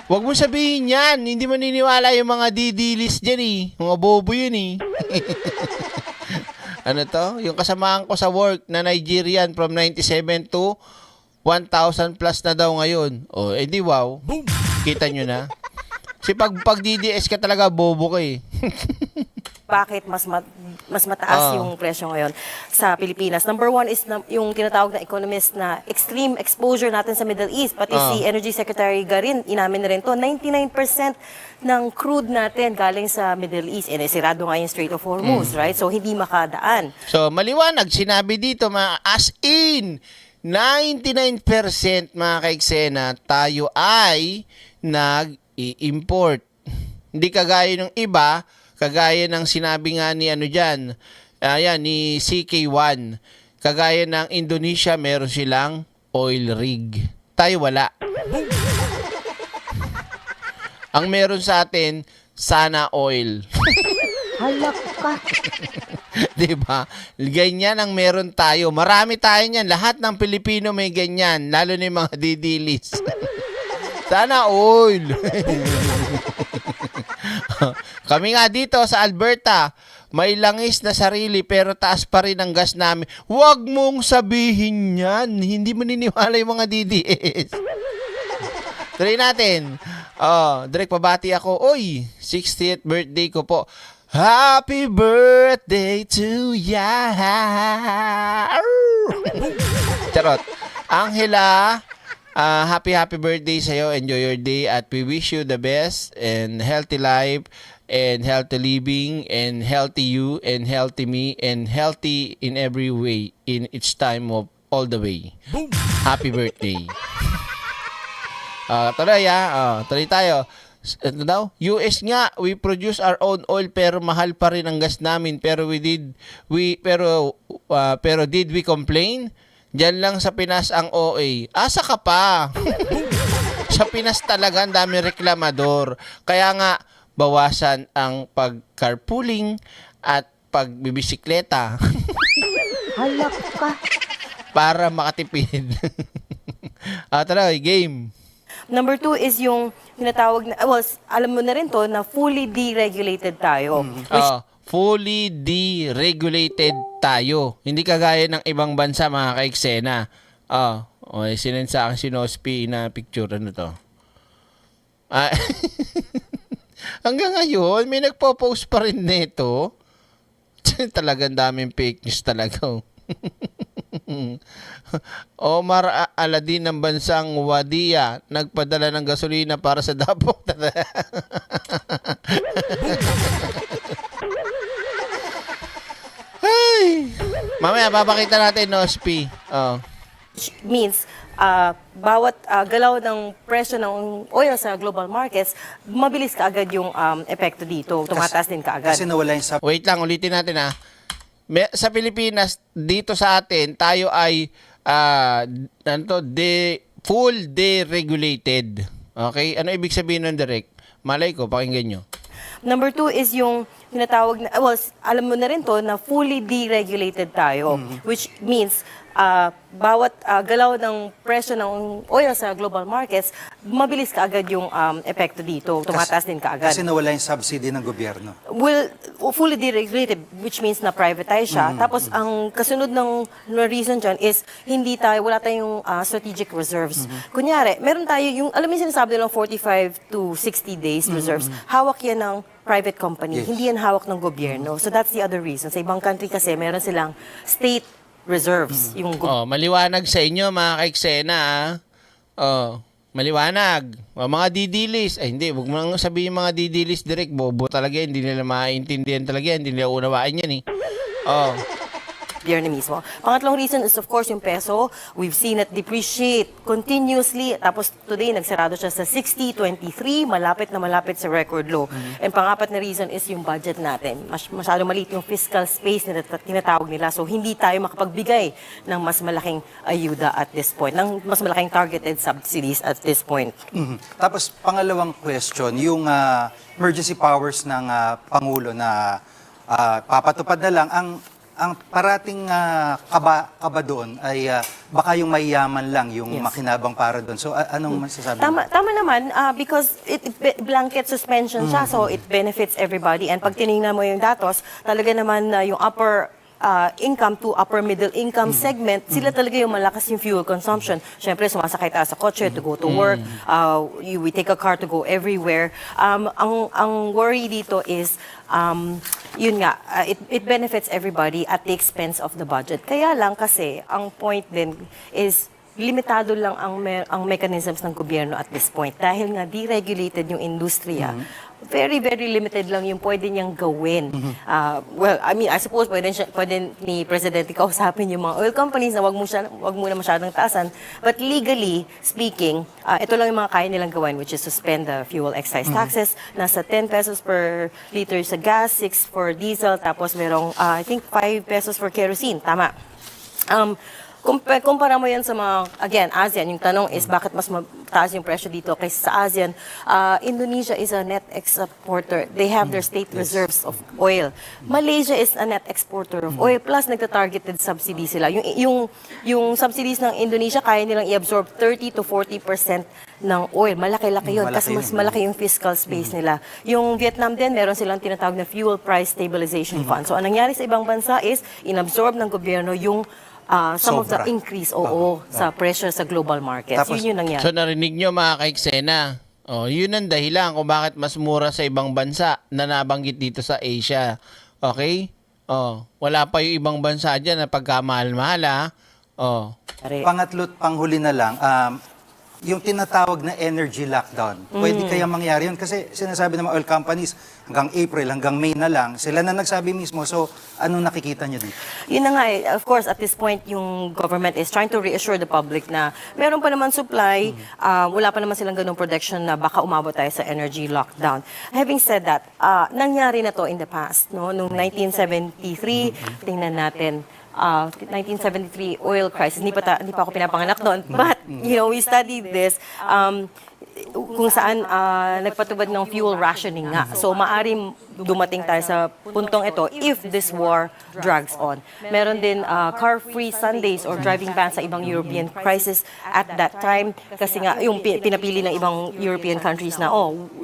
Huwag mo sabihin yan. Hindi maniniwala yung mga didilis dyan eh. Mga bobo yun eh. Ano to? Yung kasamahan ko sa work na Nigerian from 97 to 1,000 plus na daw ngayon. Di wow. Kita nyo na. Kasi pag DDS ka talaga, bobo ka eh. Bakit mas mataas yung presyo ngayon sa Pilipinas? Number 1 is yung tinatawag na economist na extreme exposure natin sa Middle East. Pati si Energy Secretary Garin, inamin na rin to, 99% ng crude natin galing sa Middle East. Sirado nga yung Strait of Hormuz, right? So, hindi makadaan. So, maliwanag, sinabi dito, as in, 99% mga kaiksena, tayo ay nag-i-import. Hindi kagaya ng iba, kagaya ng sinabi nga ni ni CK1. Kagaya ng Indonesia, meron silang oil rig. Tayo wala. Ang meron sa atin, sana oil. Halak ka. Diba? Ganyan ang meron tayo. Marami tayo niyan. Lahat ng Pilipino may ganyan. Lalo na yung mga didilis. Sana oil. Kami nga dito sa Alberta, may langis na sarili pero taas pa rin ang gas namin. Huwag mong sabihin yan. Hindi mo niniwala yung mga DDS. Tuloy natin. Direct pabati ako. 60th birthday ko po. Happy birthday to ya. Charot. Angela, happy birthday sa'yo. Enjoy your day at we wish you the best and healthy life and healthy living and healthy you and healthy me and healthy in every way in each time of all the way. Happy birthday. Tuloy tayo. Ito daw, US nga, we produce our own oil pero mahal pa rin ang gas namin pero did we complain? Diyan lang sa Pinas ang OA. Asa ka pa? Sa Pinas talaga ang dami reklamador. Kaya nga, bawasan ang pag-carpooling at pagbibisikleta. Halak ka. Para makatipid. Tara, game. Number 2 is yung tinatawag na, alam mo na rin to, na fully deregulated tayo. Fully deregulated tayo. Hindi kagaya ng ibang bansa, mga kaiksena. Sinend sa akin si Nospi na picture. Ano to? Hanggang ngayon, may nagpo-post pa rin nito. Talagang daming fake news talaga. Omar Aladin ng bansang Wadia nagpadala ng gasolina para sa Dapok. Ay! Mamaya papakita natin no, SP. Oh. Means bawat galaw ng presyo ng oil sa global markets, mabilis kaagad yung epekto dito. Tumataas din kaagad. Kasi nawala yung Wait lang, ulitin natin ha. Sa Pilipinas, dito sa atin, tayo ay full deregulated. Okay? Ano ibig sabihin ng direct? Malay ko, pakinggan nyo. Number 2 is yung tinatawag na, well, alam mo na rin to na fully deregulated tayo, which means bawat galaw ng presyo ng oil sa global markets, mabilis kaagad yung epekto dito. Tumataas din kaagad. Kasi nawala yung subsidy ng gobyerno. Well, fully deregulated, which means na privatize siya. Tapos, ang kasunod ng reason dyan is wala tayong strategic reserves. Kunyari, meron tayo yung, alam mo yung sinasabi nilang 45 to 60 days reserves. Hawak yan ng private company. Hindi yan hawak ng gobyerno. So, that's the other reason. Sa ibang country kasi, meron silang state reserves. Yung maliwanag sa inyo, mga kaiksena, maliwanag. Mga didilis. Ay, hindi. Huwag mo nang sabihin mga didilis direct. Bobo talaga. Hindi nila maintindihan talaga. Hindi nila unawaan yan eh. gobyerno mismo. Pangatlong reason is of course yung peso. We've seen it depreciate continuously. Tapos today, nagsarado siya sa 60.23, malapit na malapit sa record low. And pangapat na reason is yung budget natin. Masyado maliit yung fiscal space na tinatawag nila. So hindi tayo makapagbigay ng mas malaking ayuda at this point, ng mas malaking targeted subsidies at this point. Tapos pangalawang question, yung emergency powers ng Pangulo na papatupad na lang, ang parating kaba doon ay baka yung mayayaman lang yung makinabang para doon. So anong masasabi mo? Tama naman, because it blanket suspension siya, so it benefits everybody. And pag tinignan mo yung datos, talaga naman yung upper income to upper middle income segment, sila talaga yung malakas yung fuel consumption. Siyempre, sumasakay tayo sa kotse to go to work, we take a car to go everywhere. Ang worry dito is, yun nga, it benefits everybody at the expense of the budget. Kaya lang kasi, ang point din is, limitado lang ang mechanisms ng gobyerno at this point. Dahil nga deregulated yung industriya, very, very limited lang yung pwede niyang gawin. Well, I mean, I suppose pwede ni Presidente kausapin yung mga oil companies na wag muna masyadong taasan. But legally speaking, ito lang yung mga kaya nilang gawin, which is suspend the fuel excise taxes. Nasa 10 pesos per liter sa gas, 6 for diesel, tapos merong, I think, 5 pesos for kerosene. Tama. Kumpara mo yan sa mga, again, ASEAN, yung tanong is bakit mas mataas yung presyo dito kaysa sa ASEAN. Indonesia is a net exporter. They have their state reserves of oil. Malaysia is a net exporter of oil, plus nagta-targeted subsidy sila. Yung subsidies ng Indonesia, kaya nilang i-absorb 30 to 40% ng oil. Malaki-laki yun kasi mas malaki yung fiscal space nila. Yung Vietnam din, meron silang tinatawag na Fuel Price Stabilization Fund. So, anong nangyari sa ibang bansa is, inabsorb ng gobyerno yung some of the increase sa pressure sa global markets. Tapos, yun nangyari. So narinig nyo mga kaiksena, yun ang dahilan kung bakit mas mura sa ibang bansa na nabanggit dito sa Asia. Okay? Wala pa yung ibang bansa dyan na pagkamahal-mahal ha. Pangatlo't panghuli na lang, yung tinatawag na energy lockdown. Pwede kaya mangyari yun? Kasi sinasabi ng mga oil companies, hanggang April, hanggang May na lang, sila na nagsabi mismo. So, anong nakikita nyo dito? Yun na nga of course, at this point, yung government is trying to reassure the public na meron pa naman supply, wala pa naman silang ganung protection na baka umabot tayo sa energy lockdown. Having said that, nangyari na to in the past. No? Noong 1973, tingnan natin, 1973 oil crisis. Hindi pa ako pinapanganak doon. But, we studied this. Kung saan nagpatubad ng fuel rationing nga. So, maaring dumating tayo sa puntong ito if this war drags on. Meron din car-free Sundays or driving ban sa ibang European crisis at that time. Kasi nga, yung pinapili ng ibang European countries na,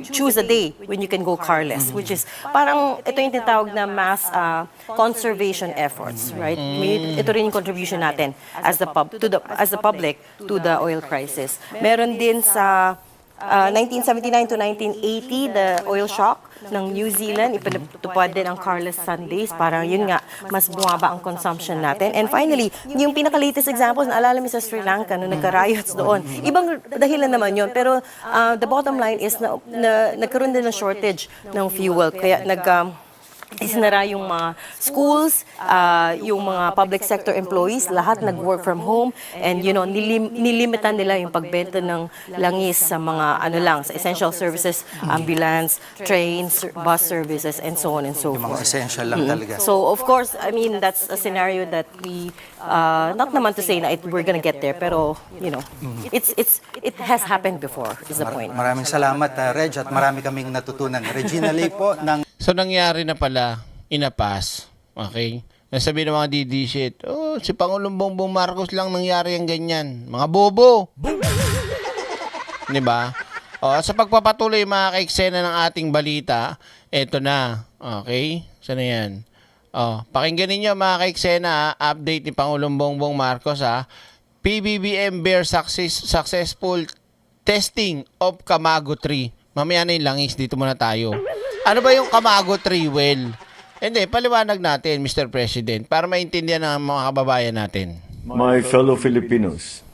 choose a day when you can go carless. Which is, parang ito yung tinatawag na mass conservation efforts, right? Ito rin yung contribution natin as the public to the oil crisis. Meron din sa 1979 to 1980, the oil shock ng New Zealand, ipinatupad din ang Carlos Sundays. Parang yun nga, mas bumaba ang consumption natin. And finally, yung pinaka-latest examples, naalala mo sa Sri Lanka, nung nagka-riots doon. Ibang dahilan naman yun, pero the bottom line is na nagkaroon din ng shortage ng fuel. Kaya isinara yung mga schools, yung mga public sector employees, lahat nag-work from home, and nilimitan nila yung pagbenta ng langis sa mga sa essential services, ambulance, trains, bus services, and so on and so forth. Yung mga essential lang talaga. So of course, I mean, that's a scenario that we, not naman to say na we're gonna get there, pero it has happened before, is the point. Maraming salamat, Reg, at marami kaming natutunan. Regina Lay po ng... So, nangyari na pala, inapas. Okay? Nasabi ng mga DD shit, si Pangulong Bongbong Marcos lang nangyari ang ganyan. Mga bobo! Diba? Sa pagpapatuloy mga kaiksena ng ating balita, eto na. Okay? Sana yan? Pakinggan ninyo mga kaiksena, update ni Pangulong Bongbong Marcos PBBM bear successful testing of Kamago 3. Mamaya na yung langis, dito muna tayo. Ano ba yung Kamago 3 well? Hindi, paliwanag natin, Mr. President, para maintindihan ng mga kababayan natin. My fellow Filipinos,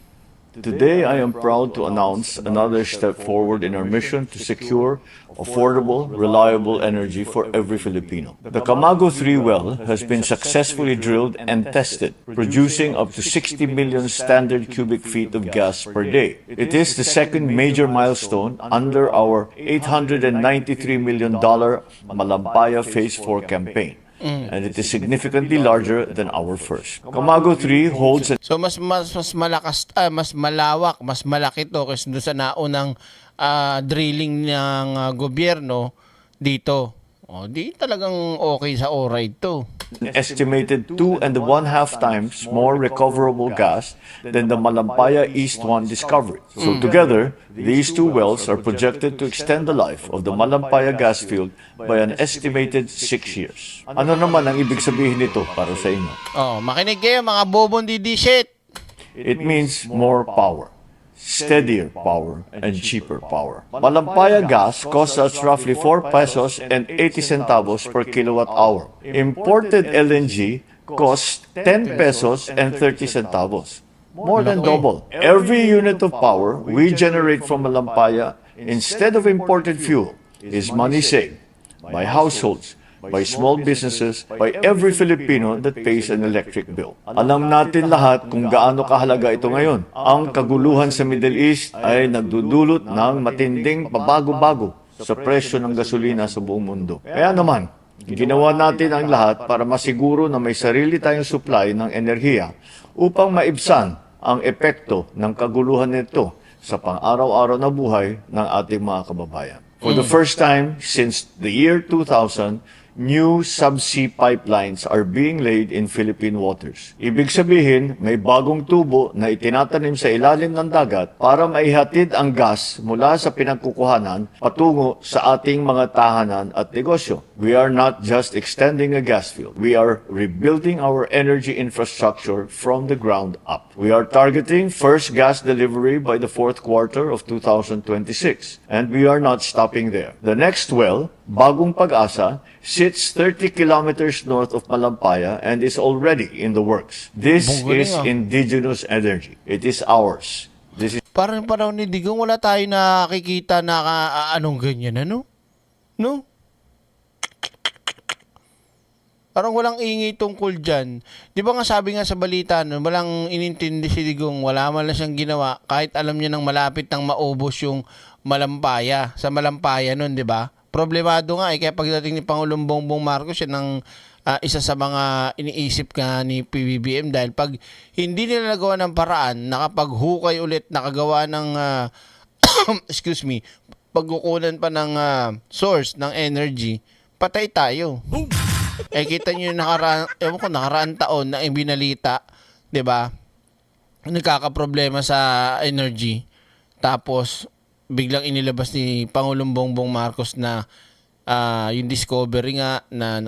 today I am proud to announce another step forward in our mission to secure affordable, reliable energy for every Filipino. The Kamago 3 well has been successfully drilled and tested, producing up to 60 million standard cubic feet of gas per day. It is the second major milestone under our $893 million Malampaya Phase 4 campaign. And it is significantly larger than our first. Kamago 3 holds an... So mas malakas, mas malawak, mas malaki to kasi doon sa naunang drilling ng gobyerno dito. Di talagang okay sa ORID to. Estimated 2.5 times more recoverable gas than the Malampaya East 1 discovery. So together, these two wells are projected to extend the life of the Malampaya gas field by an estimated 6 years. Ano naman ang ibig sabihin nito para sa inyo? Makinig kayo mga bobong DD shit. It means more power, steadier power, and cheaper power. Malampaya gas costs us roughly 4 pesos and 80 centavos per kilowatt hour. Imported LNG costs 10 pesos and 30 centavos. More than double. Every unit of power we generate from Malampaya instead of imported fuel is money saved by households, by small businesses, by every Filipino that pays an electric bill. Alam natin lahat kung gaano kahalaga ito ngayon. Ang kaguluhan sa Middle East ay nagdudulot ng matinding pabago-bago sa presyo ng gasolina sa buong mundo. Kaya naman, ginawa natin ang lahat para masiguro na may sarili tayong supply ng enerhiya upang maibsan ang epekto ng kaguluhan nito sa pang-araw-araw na buhay ng ating mga kababayan. For the first time since the year 2000, new subsea pipelines are being laid in Philippine waters. Ibig sabihin, may bagong tubo na itinatanim sa ilalim ng dagat para maihatid ang gas mula sa pinagkukuhanan patungo sa ating mga tahanan at negosyo. We are not just extending a gas field. We are rebuilding our energy infrastructure from the ground up. We are targeting first gas delivery by the fourth quarter of 2026. And we are not stopping there. The next well, Bagong Pag-asa, sits 30 kilometers north of Malampaya and is already in the works. This is indigenous energy. It is ours. This is... Parang panahon ni Digong, wala tayo nakikita na anong ganyan, ano? No? Parang walang ingay tungkol dyan. Di ba nga sabi nga sa balita, no, walang inintindi si Digong, wala man lang siyang ginawa, kahit alam niya nang malapit nang maubos yung Malampaya, sa Malampaya nun, di ba? Problemado nga kaya pagdating ni Pangulong Bongbong Marcos yan ang isa sa mga iniisip nga ni PBBM dahil pag hindi nila nagawa ng paraan, nakapaghukay ulit, nakagawa ng excuse me, pagkukunan pa ng source ng energy, patay tayo. Kita nyo yung nakaraan taon na ibinalita, 'di ba? Nagkakaproblema sa energy. Tapos biglang inilabas ni Pangulong Bongbong Marcos na yung discovery nga na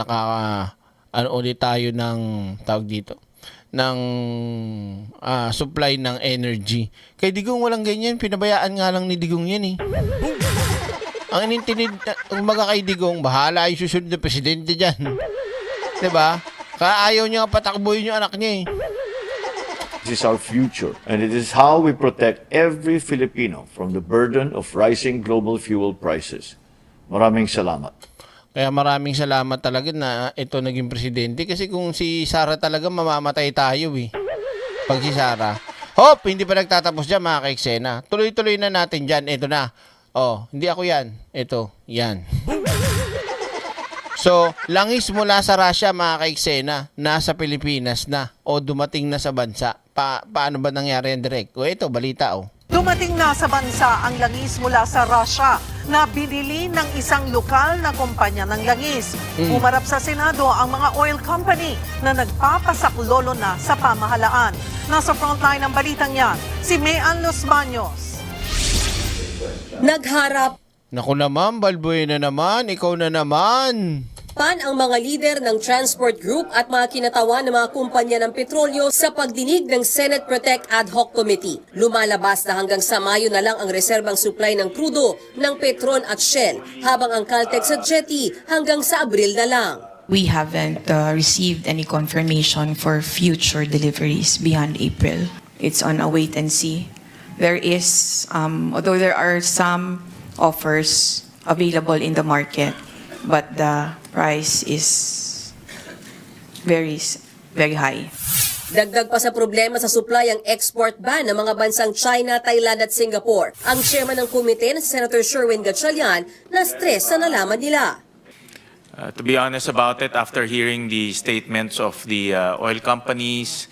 ulit tayo ng tawag dito. supply ng energy. Kay Digong walang ganyan, pinabayaan nga lang ni Digong yan eh. Ang inintinid, umaga kay Digong, bahala yung susunod na presidente dyan. Diba? Kaya ayaw niya patakbuhin yung anak niya eh. This is our future, and it is how we protect every Filipino from the burden of rising global fuel prices. Maraming salamat. Kaya maraming salamat talaga na ito naging presidente kasi kung si Sara talaga mamamatay tayo eh. Pag si Sara. Hop! Hindi pa nagtatapos dyan mga kaiksena. Tuloy-tuloy na natin dyan. Ito na. Oh, hindi ako yan. Ito. Yan. So, langis mula sa Russia mga kaiksena, nasa Pilipinas na o dumating na sa bansa. Paano ba nangyari yan, Direk? O ito, balita oh. Dumating na sa bansa ang langis mula sa Russia na binili ng isang lokal na kumpanya ng langis. Umarap sa Senado ang mga oil company na nagpapasaklolo na sa pamahalaan. Nasa frontline ng balitang yan, si Mean Los Baños. Nagharap Naku naman, Balbuena naman, ikaw na naman. ang mga lider ng transport group at mga kinatawan ng mga kumpanya ng petrolyo sa pagdinig ng Senate Protect Ad Hoc Committee. Lumalabas na hanggang sa Mayo na lang ang reserbang supply ng krudo ng Petron at Shell, habang ang Caltex at Jetty hanggang sa Abril na lang. We haven't received any confirmation for future deliveries beyond April. It's on a wait and see. There is, although there are some offers available in the market, but the price is very high. Dagdag pa sa problema sa supply ang export ban ng mga bansang China, Thailand at Singapore. Ang chairman ng komite na si Senator Sherwin Gatchalian na stress sa nalaman nila. To be honest about it, after hearing the statements of the oil companies,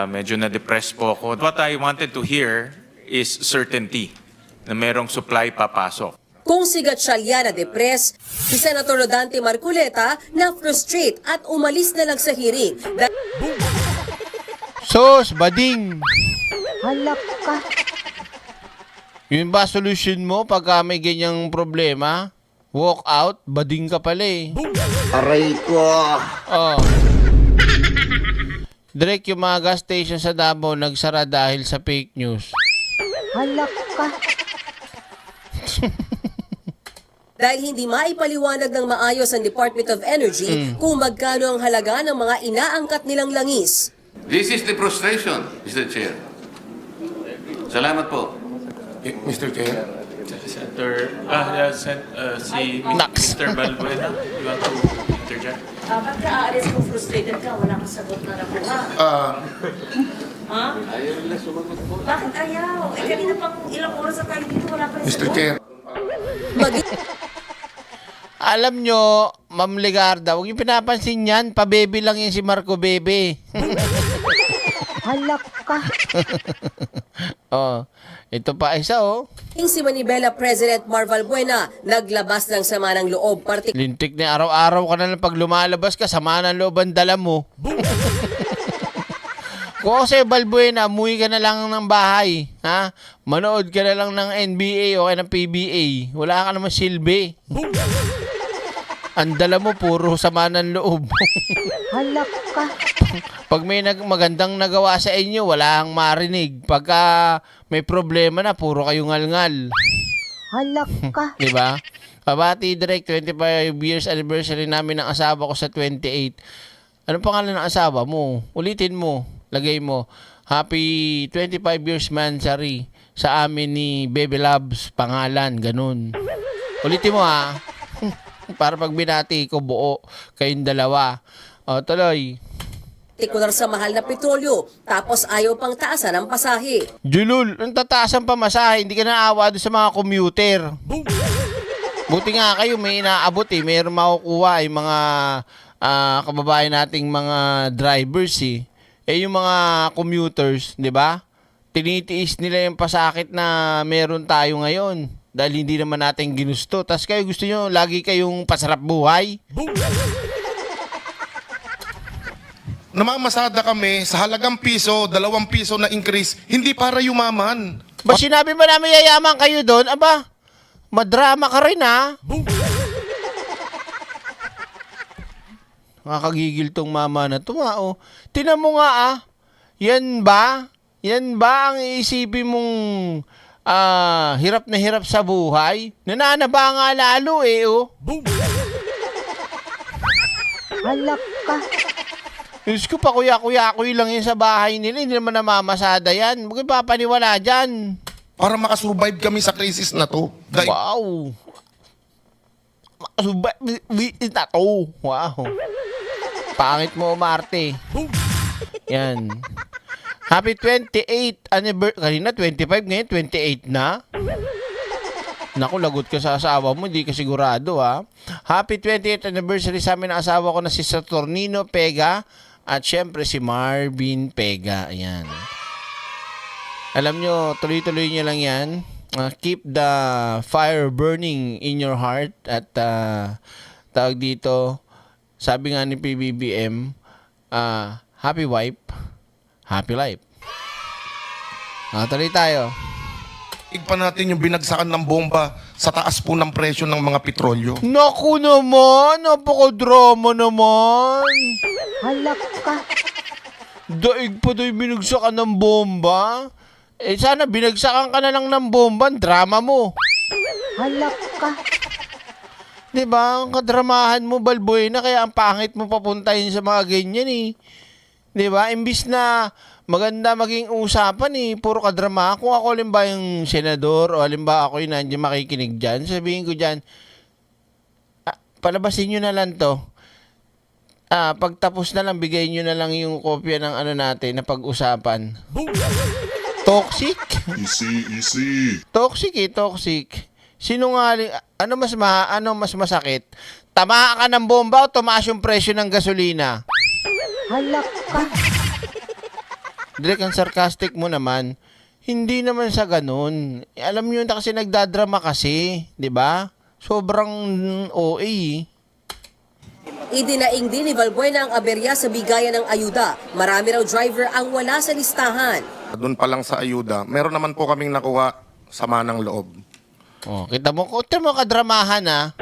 medyo na-depress po ako. What I wanted to hear is certainty na merong supply papasok. Kung si Gatchalian na depress, si Senator Rodante Marcoleta na frustrate at umalis na lang sa hearing. Sos, bading! Halak ka. Yun ba solution mo pagka may ganyang problema? Walk out, bading ka pala eh. Aray ko! Oh. Direk, yung mga gas station sa Davao nagsara dahil sa fake news. Halak ka. Dahil hindi maipaliwanag ng maayos ang Department of Energy kung magkano ang halaga ng mga inaangkat nilang langis. This is the frustration, Mr. Chair. Salamat po. Mr. Chair? Senator, si Mr. Balbuena, you want to interject? Ba't ka aalis kung frustrated ka? Wala kang sagot na nakuha. Ha? Ayaw nila sumagot po. Bakit ayaw? Kanina pang ilang oras na tayo dito, wala pa rin Mr. Chair. Alam nyo, Ma'am Legarda, huwag yung pinapansin yan. Pa-baby lang yan si Marco Bebe. Halak ka. Oh, ito pa isa oh. Si Manibela President Marval Buena naglabas ng sama ng loob. Lintik na araw-araw ka na lang pag lumalabas ka, sama ng loob ang dala mo. Kung kasi Balbuena, umuwi ka na lang ng bahay. Ha? Manood ka na lang ng NBA o ng PBA. Wala ka naman silbi. Ang dala mo, puro sama ng loob. Halak ka. Pag may magandang nagawa sa inyo, wala kang marinig. Pagka may problema na, puro kayo ngal-ngal. Halak ka. Diba? Pabati direct, 25 years anniversary namin ng asawa ko sa 28. Anong pangalan ng asawa mo? Ulitin mo. Lagay mo. Happy 25 years anniversary sa amin ni Baby Loves. Pangalan, ganun. Ulitin mo ha. Para pag binati ko buo kayong dalawa. O, tuloy. Partikular sa mahal na petrolyo, tapos ayaw pang taasan ang pasahe. Julul, ang tataasan pa masahe, hindi ka naawa doon sa mga commuter. Buti nga kayo, may inaabot eh. Mayroon makukuha yung mga kababayan nating mga drivers eh. Eh yung mga commuters, di ba? Tinitiis nila yung pasakit na meron tayo ngayon. Dahil hindi naman natin ginusto. Tapos kayo gusto nyo, lagi kayong pasarap buhay. Namamasada kami sa halagang piso, 2 piso na increase, hindi para yumaman. Ba sinabi ba namin yayaman kayo doon? Aba, madrama ka rin ha. Nakakagigil tong mama na to, oh. Tinan mo nga, Yan ba? Yan ba ang iisipin mong hirap na hirap sa buhay? Nananaba nga lalo, oh. Halak ka. Diyos ko, pakuya-kuya-kuy lang yan sa bahay nila. Hindi naman namamasada yan. Huwag papaniwala dyan. Para makasurvive kami sa crisis na to. Wow. Makasurvive na to. Wow. Pangit mo, Marte. Yan. Happy 28th anniversary. Kanina 25, ngayon 28 na. Naku, lagot ka sa asawa mo, hindi ka sigurado, Happy 28th anniversary sa amin ng asawa ko na si Saturnino Pega at syempre si Marvin Pega. Ayan. Alam nyo, tuloy-tuloy nyo lang yan. Keep the fire burning in your heart at tawag dito, sabi nga ni PBBM, happy wife, happy life. Tuloy tayo. Igpa natin yung binagsakan ng bomba sa taas po ng presyo ng mga petrolyo. Naku naman, napaka-drama naman. Halak ka. Daig pa do'y binagsakan ng bomba. Sana binagsakan ka na lang ng bomba, drama mo. Halak ka. Diba, ang kadramahan mo, Balbuena, kaya ang pangit mo papuntahin sa mga ganyan, Diba, imbis na maganda maging usapan, puro kadrama. Kung ako halimbawa yung senador o halimbawa ako yung nandiyan makikinig dyan, sabihin ko dyan, palabasin nyo na lang to. Pagtapos na lang, bigay nyo na lang yung kopya ng natin na pag-usapan. Toxic? Easy. Toxic, toxic. Sinungaling, ano mas masakit? Tamaan ka ng bomba o tumaas yung presyo ng gasolina? Halak ka. Direk, ang sarcastic mo naman. Hindi naman sa ganun. Alam nyo na kasi nagdadrama kasi, di ba? Sobrang OA. Idinaing din ni Balbuena ang aberya sa bigayan ng ayuda. Marami raw driver ang wala sa listahan. Doon pa lang sa ayuda, meron naman po kaming nakuha sama ng loob. Kita mo kadramahan,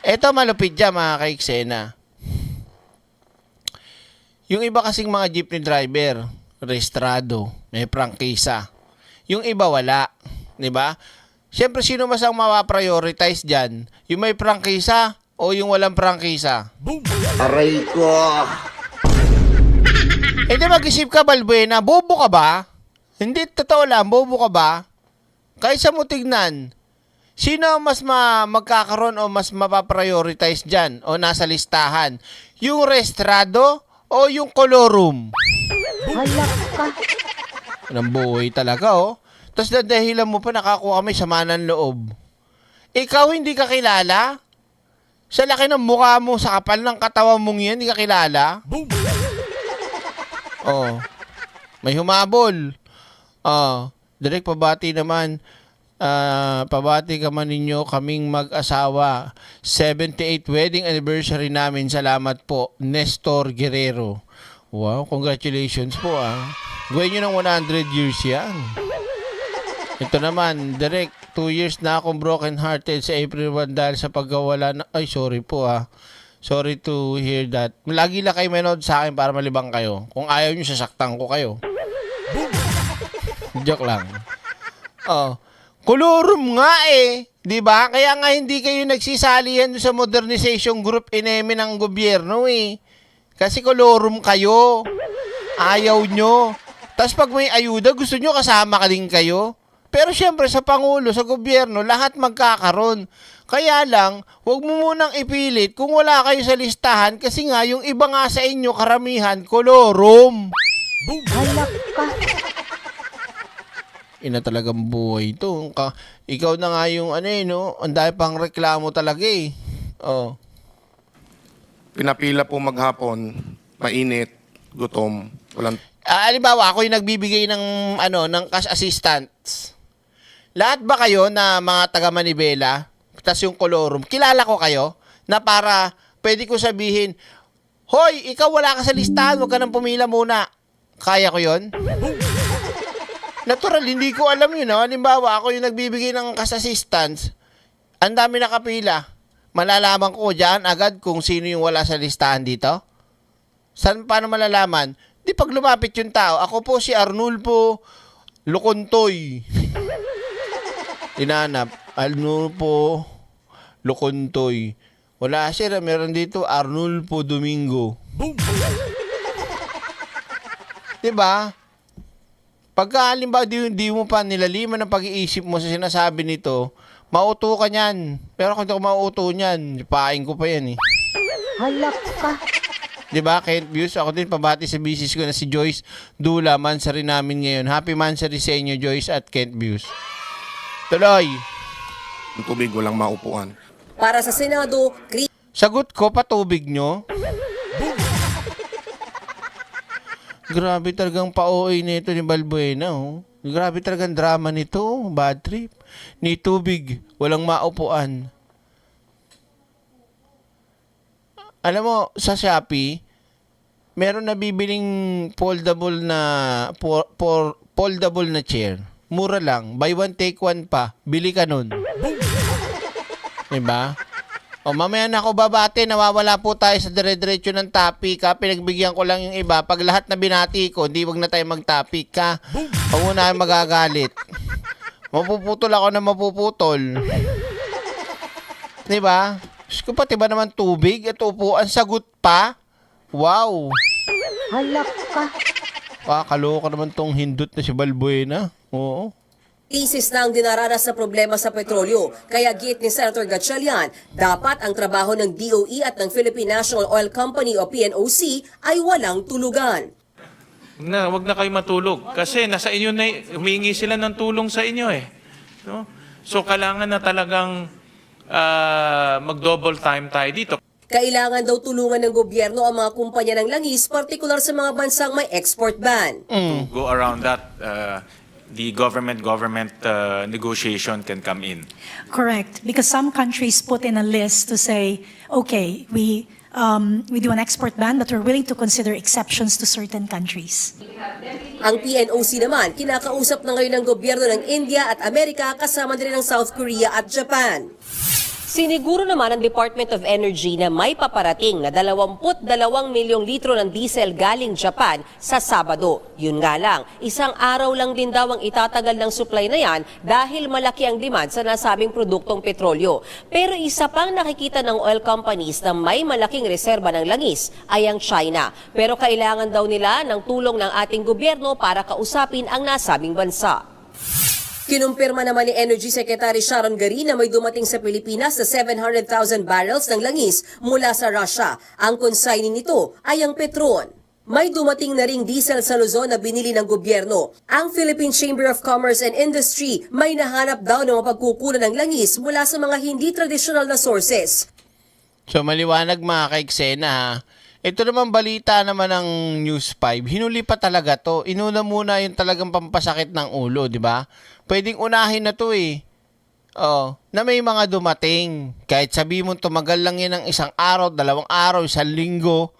Eto malupit dyan, mga kaiksena. Yung iba kasing mga jeepney driver, rehistrado, may prangkisa. Yung iba wala, di ba? Siyempre, sino mas ang mapaprioritize dyan? Yung may prangkisa o yung walang prangkisa? Aray ko! Hindi mag-isip ka, Balbuena. Bobo ka ba? Hindi, totoo lang, bobo ka ba? Kaysa mo tignan, sino mas magkakaroon o mas mapaprioritize dyan o nasa listahan? Yung rehistrado o yung kolorum? Halak ka. Anong buhay talaga, Tapos dadahilan mo pa nakakuha kami sama ng loob. Ikaw hindi ka kilala? Sa laki ng mukha mo, sa kapal ng katawan mong yan, hindi ka kilala? May humabol. Direk, pabati naman. Pabati ka man ninyo kaming mag-asawa. 78th wedding anniversary namin. Salamat po, Nestor Guerrero. Wow, congratulations po, Gawin nyo ng 100 years yan. Ito naman, Direk, 2 years na akong broken hearted sa April 1 dahil sa pagkawala na... Ay, sorry po, Sorry to hear that. Lagi lang kayo manood sa akin para malibang kayo. Kung ayaw nyo, sasaktan ko kayo. Joke lang. Kolorum nga di ba? Kaya nga hindi kayo nagsisalihan sa modernization group ineme ng gobyerno Kasi kolorum kayo. Ayaw nyo. Tapos pag may ayuda, gusto nyo kasama ka din kayo. Pero syempre sa Pangulo, sa gobyerno, lahat magkakaroon. Kaya lang, huwag mo munang ipilit kung wala kayo sa listahan kasi nga yung iba nga sa inyo, karamihan, kolorum. Halak ka. Ina talagang buhay ito. Ikaw na nga yung ang dahil pang reklamo talaga Pinapila po maghapon, mainit, gutom, walang... Halimbawa, ako yung nagbibigay ng cash assistance. Lahat ba kayo na mga taga Manibela, tas yung kolorum, kilala ko kayo na para pwede ko sabihin, hoy, ikaw wala ka sa listahan, huwag ka nang pumila muna. Kaya ko yon? Natural, hindi ko alam yun. Halimbawa, ako yung nagbibigay ng cash assistance, ang dami nakapila. malalaman ko dyan agad kung sino yung wala sa listahan dito? Paano malalaman? Di pag lumapit yung tao, ako po si Arnulfo Locontoy. Inanap, Arnulfo Locontoy. Wala siya, meron dito Arnulfo Domingo. Diba? Pagka halimbawa di mo pa nilaliman ang pag-iisip mo sa sinasabi nito, mauto ka niyan. Pero kung hindi ako mauto niyan, paing ko pa yan eh. Halak ka. Diba, Kent Views? Ako din pabati sa bisis ko na si Joyce Dula. Mansari namin ngayon. Happy Mansari sa inyo, Joyce at Kent Views. Tuloy. Ang tubig, walang maupuan. Para sa Senado, Sagot ko, patubig nyo. Grabe talagang pa-OA nito ni Balbuena. Oh. Grabe talagang drama nito. Bad trip. Ni tubig, walang maupuan. Alam mo, sa Shopee, meron na bibiling foldable na chair. Mura lang. Buy one, take one pa. Bili ka nun. Diba? O mamaya na ako babate, nawawala po tayo sa dire-diretso ng topic ha. Pinagbigyan ko lang yung iba. Pag lahat na binati ko, di wag na tayo mag-topic ha. Huwag mo na magagalit. Mapuputol ako na mapuputol. Diba? Ko pati ba naman tubig at upuan, sagot pa? Wow! Halak ka. Kaloka naman tong hindot na si Balbuena. Oo. Isis na ang dinaranas na problema sa petrolyo. Kaya giit ni Senator Gatchalian, dapat ang trabaho ng DOE at ng Philippine National Oil Company o PNOC ay walang tulugan. Wag na kayo matulog. Kasi nasa inyo na, humingi sila ng tulong sa inyo eh. No? So kailangan na talagang mag-double time tayo dito. Kailangan daw tulungan ng gobyerno ang mga kumpanya ng langis, partikular sa mga bansang may export ban. To go around that, the government negotiation can come in. Correct, because some countries put in a list to say, okay, we do an export ban, but we're willing to consider exceptions to certain countries. Ang PNOC naman, kinakausap na ngayon ng gobyerno ng India at Amerika kasama din ng South Korea at Japan. Siniguro naman ng Department of Energy na may paparating na 22 milyong litro ng diesel galing Japan sa Sabado. Yun nga lang, isang araw lang din daw ang itatagal ng supply na yan dahil malaki ang demand sa nasabing produktong petrolyo. Pero isa pang nakikita ng oil companies na may malaking reserba ng langis ay ang China. Pero kailangan daw nila ng tulong ng ating gobyerno para kausapin ang nasabing bansa. Kinumpirma naman ni Energy Secretary Sharon Garin na may dumating sa Pilipinas na 700,000 barrels ng langis mula sa Russia. Ang consignee nito ay ang Petron. May dumating na ring diesel sa Luzon na binili ng gobyerno. Ang Philippine Chamber of Commerce and Industry may nahanap daw ng mapagkukunan ng langis mula sa mga hindi traditional na sources. So maliwanag mga kaiksena ha. Ito naman balita naman ng News 5. Hinuli pa talaga to. Inuna muna yung talagang pampasakit ng ulo, di ba? Pwedeng unahin na to eh. Na may mga dumating. Kahit sabi mo tumagal lang yan ng isang araw, 2 araw, 1 linggo.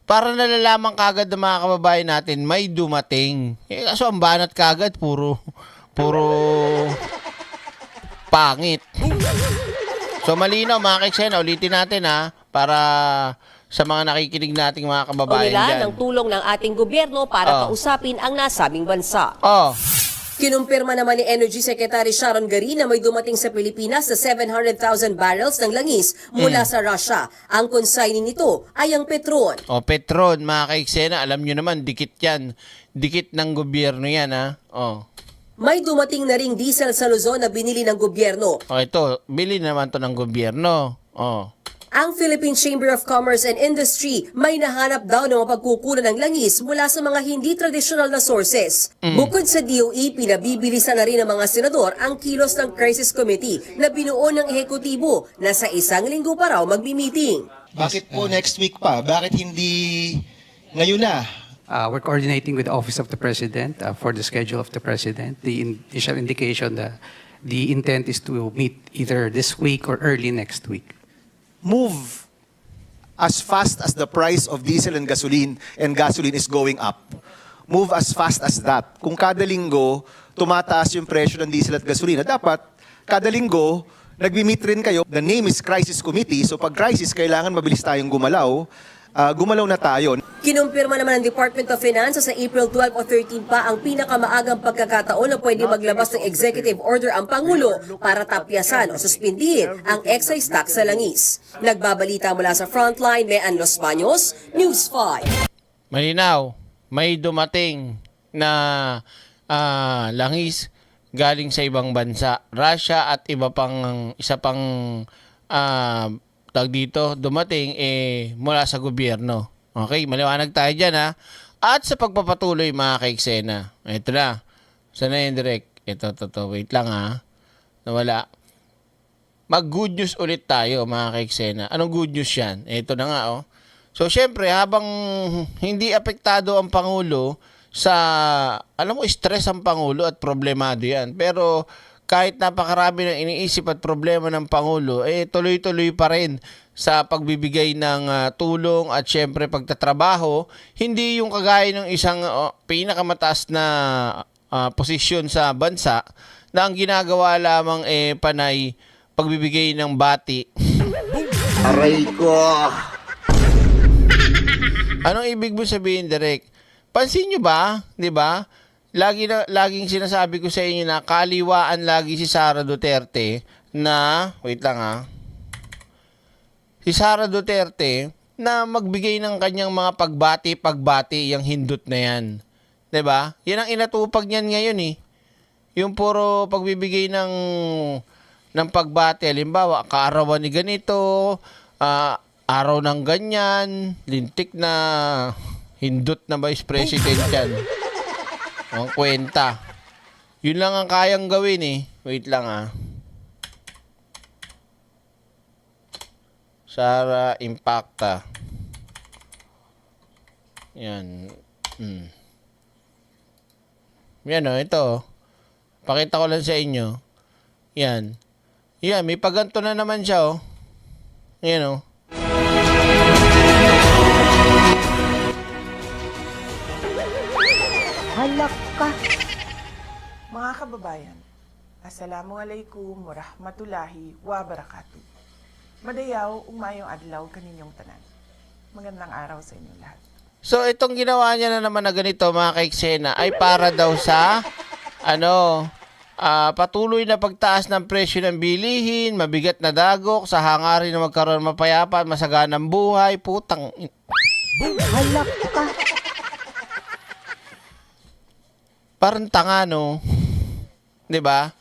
Para nalalaman kagad ng mga kababayan natin, may dumating. Kaso ang banat kagad, puro pangit. So malinaw mga kaiksena, ulitin natin ha, para sa mga nakikinig nating mga kababayan dyan. Ng tulong ng ating gobyerno para kausapin ang nasabing bansa. Kinumpirma naman ni Energy Secretary Sharon Garin na may dumating sa Pilipinas na 700,000 barrels ng langis mula sa Russia. Ang consignee nito ay ang Petron. Petron, mga kaiksena, alam nyo naman, dikit yan. Dikit ng gobyerno yan, ha? May dumating na ring diesel sa Luzon na binili ng gobyerno. Ito, bili naman to ng gobyerno. Ang Philippine Chamber of Commerce and Industry may nahanap daw ng mapagkukunan ng langis mula sa mga hindi traditional na sources. Bukod sa DOE, pinabibilisan na rin ng mga senador ang kilos ng Crisis Committee na binuo ng ehekutibo na sa 1 linggo pa raw magmi-meeting. Bakit po next week pa? Bakit hindi ngayon na? We're coordinating with the Office of the President for the schedule of the President. The initial indication that the intent is to meet either this week or early next week. Move as fast as the price of diesel and gasoline is going up. Move as fast as that. Kung kada linggo tumataas yung presyo ng diesel at gasolina, dapat kada linggo Nagmi-meet rin kayo. The name is Crisis Committee. So pag crisis, kailangan mabilis tayong gumalaw. Gumalaw na tayo. Kinumpirma naman ng Department of Finance sa April 12 o 13 pa ang pinakamaagang pagkakataon na pwede maglabas ng executive order ang Pangulo para tapyasan o suspindihin ang excise tax sa langis. Nagbabalita mula sa Frontline, Mean Los Baños, News 5. Malinaw, may dumating na langis galing sa ibang bansa. Russia at isa pang tag dito, dumating mula sa gobyerno. Okay, maliwanag tayo dyan ha. At sa pagpapatuloy mga kaiksena, ito na. Sana yung direct. Ito, wait lang ha. Nawala. Mag-good news ulit tayo mga kaiksena. Anong good news yan? Ito na nga oh. So syempre, habang hindi apektado ang Pangulo sa, alam mo, stress ang Pangulo at problemado yan. Pero kahit napakarami ng iniisip at problema ng Pangulo, tuloy-tuloy pa rin sa pagbibigay ng tulong at syempre pagtatrabaho. Hindi yung kagaya ng isang pinakamataas na posisyon sa bansa na ang ginagawa lamang panay pagbibigay ng bati. Aray ko! Anong ibig mo sabihin, Direk? Pansin nyo ba, di ba? Laging sinasabi ko sa inyo na kaliwaan lagi si Sara Duterte na, wait lang ha, si Sara Duterte na magbigay ng kanyang mga pagbati, yung hindot na yan. Diba? Yan ang inatupag niyan ngayon eh. Yung puro pagbibigay ng pagbati, halimbawa, kaarawan ni ganito, araw ng ganyan, lintik na hindot na vice president yan. Ang kwenta. Yun lang ang kayang gawin eh. Wait lang ah. Sara Impacta. Yan. Yan o, ito. Pakita ko lang sa inyo. Yan. Yan, may paganto na naman siya o. Yan o. Halak ka. Mga kababayan, Assalamualaikum warahmatullahi wabarakatuh. Madayaw, umayong adlaw kaninyong tanan. Magandang araw sa inyo lahat. So, itong ginawa niya na naman na ganito, mga kaiksena, ay para daw sa, patuloy na pagtaas ng presyo ng bilihin, mabigat na dagok, sa hangarin na magkaroon mapayapa at masaganang buhay, putang... Halak ka. Parang tanga, no? 'Di ba?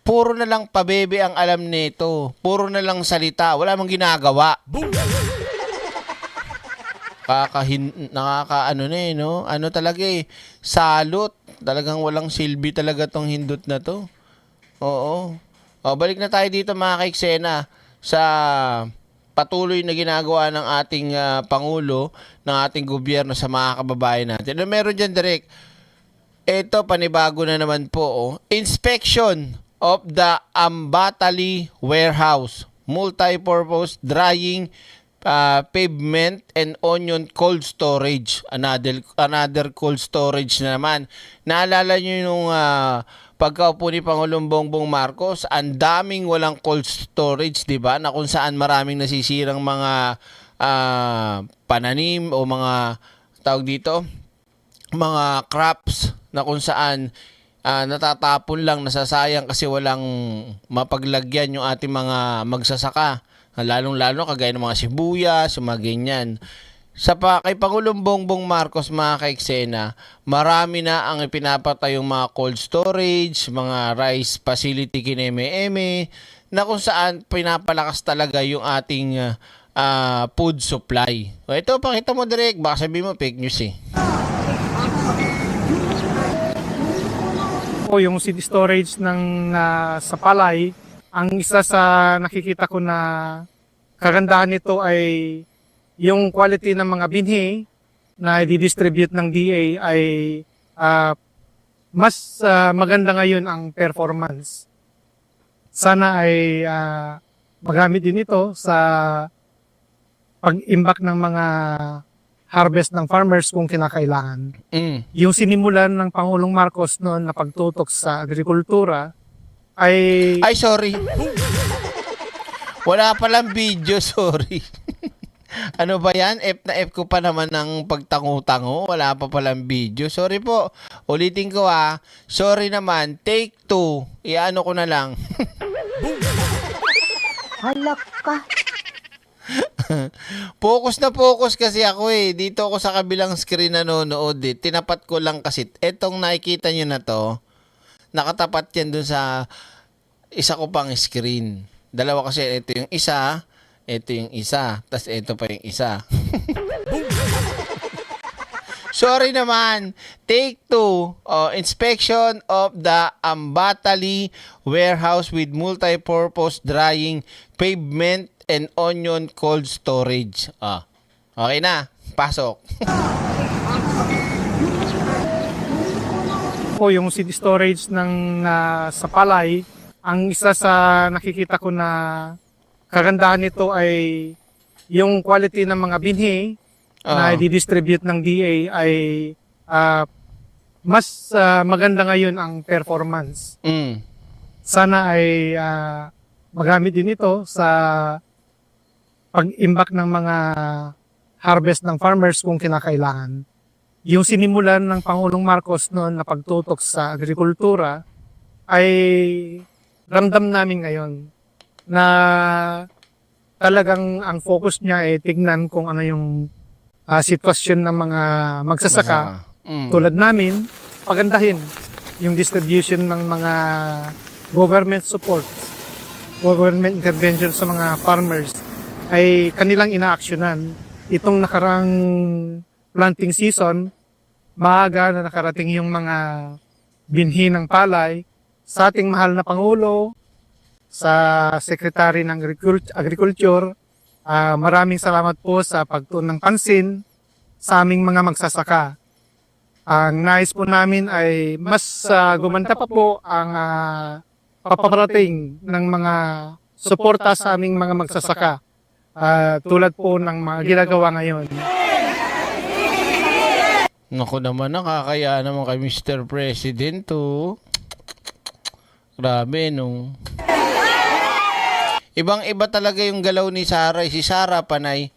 Puro na lang pabebe ang alam nito. Puro na lang salita. Wala mang ginagawa. Nakakaano na no? Ano talaga salot. Talagang walang silbi talaga tong hindot na to. Oo. Balik na tayo dito mga kaiksena sa patuloy na ginagawa ng ating Pangulo, ng ating gobyerno sa mga kababayan natin. Ano meron dyan, Direk? Ito, panibago na naman po. Inspection of the Ambatali Warehouse. Multi-purpose drying, pavement, and onion cold storage. Another cold storage na naman. Naalala nyo yung pagkaupo ni Pangulong Bongbong Marcos, ang daming walang cold storage, di ba? Na kung saan maraming nasisirang mga pananim o mga tawag dito, mga crops na kung saan natatapon lang, nasasayang kasi walang mapaglagyan yung ating mga magsasaka. Lalong-lalo kagaya ng mga sibuyas, mga ganyan. Kay Pangulong Bongbong Marcos, mga kaiksena, marami na ang ipinapatay yung mga cold storage, mga rice facility kineme-eme, na kung saan pinapalakas talaga yung ating food supply. Ito, pakita mo direct, baka sabihin mo fake news eh. O yung seed storage ng sa palay, ang isa sa nakikita ko na kagandahan nito ay yung quality ng mga binhi na i-distribute ng DA ay mas maganda ngayon ang performance. Sana ay magamit din ito sa pag-imbak ng mga harvest ng farmers kung kinakailangan. Yung sinimulan ng Pangulong Marcos noon na pagtutok sa agrikultura ay... Ay, sorry. Wala palang video, sorry. Ano ba yan? F na F ko pa naman ng pagtango-tango. Wala pa palang video. Sorry po. Ulitin ko Sorry naman. Take 2. Iano ko na lang. Halak ka. Focus na focus kasi ako Dito ako sa kabilang screen nanonood Tinapat ko lang kasi. Etong nakikita nyo na to, nakatapat yan dun sa isa ko pang screen. Dalawa kasi. Ito yung isa, tas ito pa yung isa. Sorry naman. Take 2. Inspection of the Ambatali warehouse with multi-purpose drying, pavement, and onion cold storage. Okay na. Pasok. Po yung seed storage ng sa palay, ang isa sa nakikita ko na kagandahan nito ay yung quality ng mga binhi na i-distribute ng DA ay mas maganda ngayon ang performance. Sana ay magamit din ito sa pag-imbak ng mga harvest ng farmers kung kinakailangan. Yung sinimulan ng Pangulong Marcos noon na pagtutok sa agrikultura ay ramdam namin ngayon na talagang ang focus niya ay tignan kung ano yung sitwasyon ng mga magsasaka. Tulad namin, pagandahin yung distribution ng mga government support, government intervention sa mga farmers ay kanilang inaaksyonan. Itong nakarang planting season, maaga na nakarating yung mga binhi ng palay sa ating mahal na Pangulo, sa Secretary ng Agriculture. Maraming salamat po sa pagtuon ng pansin sa aming mga magsasaka. Ang nais po namin ay mas gumanda pa po ang paparating ng mga suporta sa aming mga magsasaka. Tulad po ng mga ginagawa ngayon. Naku naman, nakakaya naman kay Mr. President Grabe Ibang-iba talaga yung galaw ni Sara. Si Sara panay,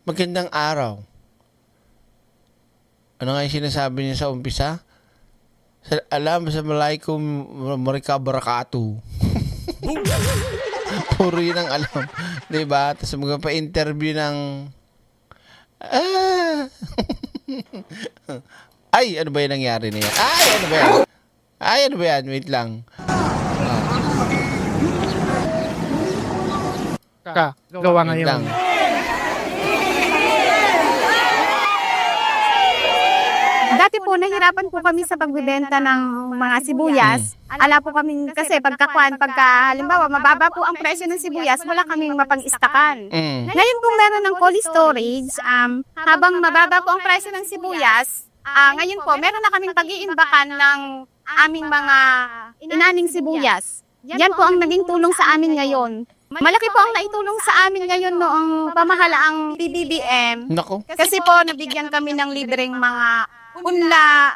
magandang araw. Ano nga yung sinasabi niya sa umpisa? Assalamualaikum warahmatullahi wabarakatuh. Puro yun ang alam. Diba? Tapos magpa-interview ng ay, ano ba yung nangyari niya? Ay, ano ba yan? Wait lang. Gawa ngayon. Dati po, nahirapan po kami sa pagbibenta ng mga sibuyas. Ala po kami, kasi halimbawa, mababa po ang presyo ng sibuyas, wala kaming mapang-istakan. Ngayon po meron ng cold storage, habang mababa po ang presyo ng sibuyas, ngayon po, meron na kaming pag-iimbakan ng aming mga inaning sibuyas. Yan po ang naging tulong sa amin ngayon. Malaki po ang naitulong sa amin ngayon noong pamahalaang PBBM. Nako. Kasi po, nabigyan kami ng libreng mga punla,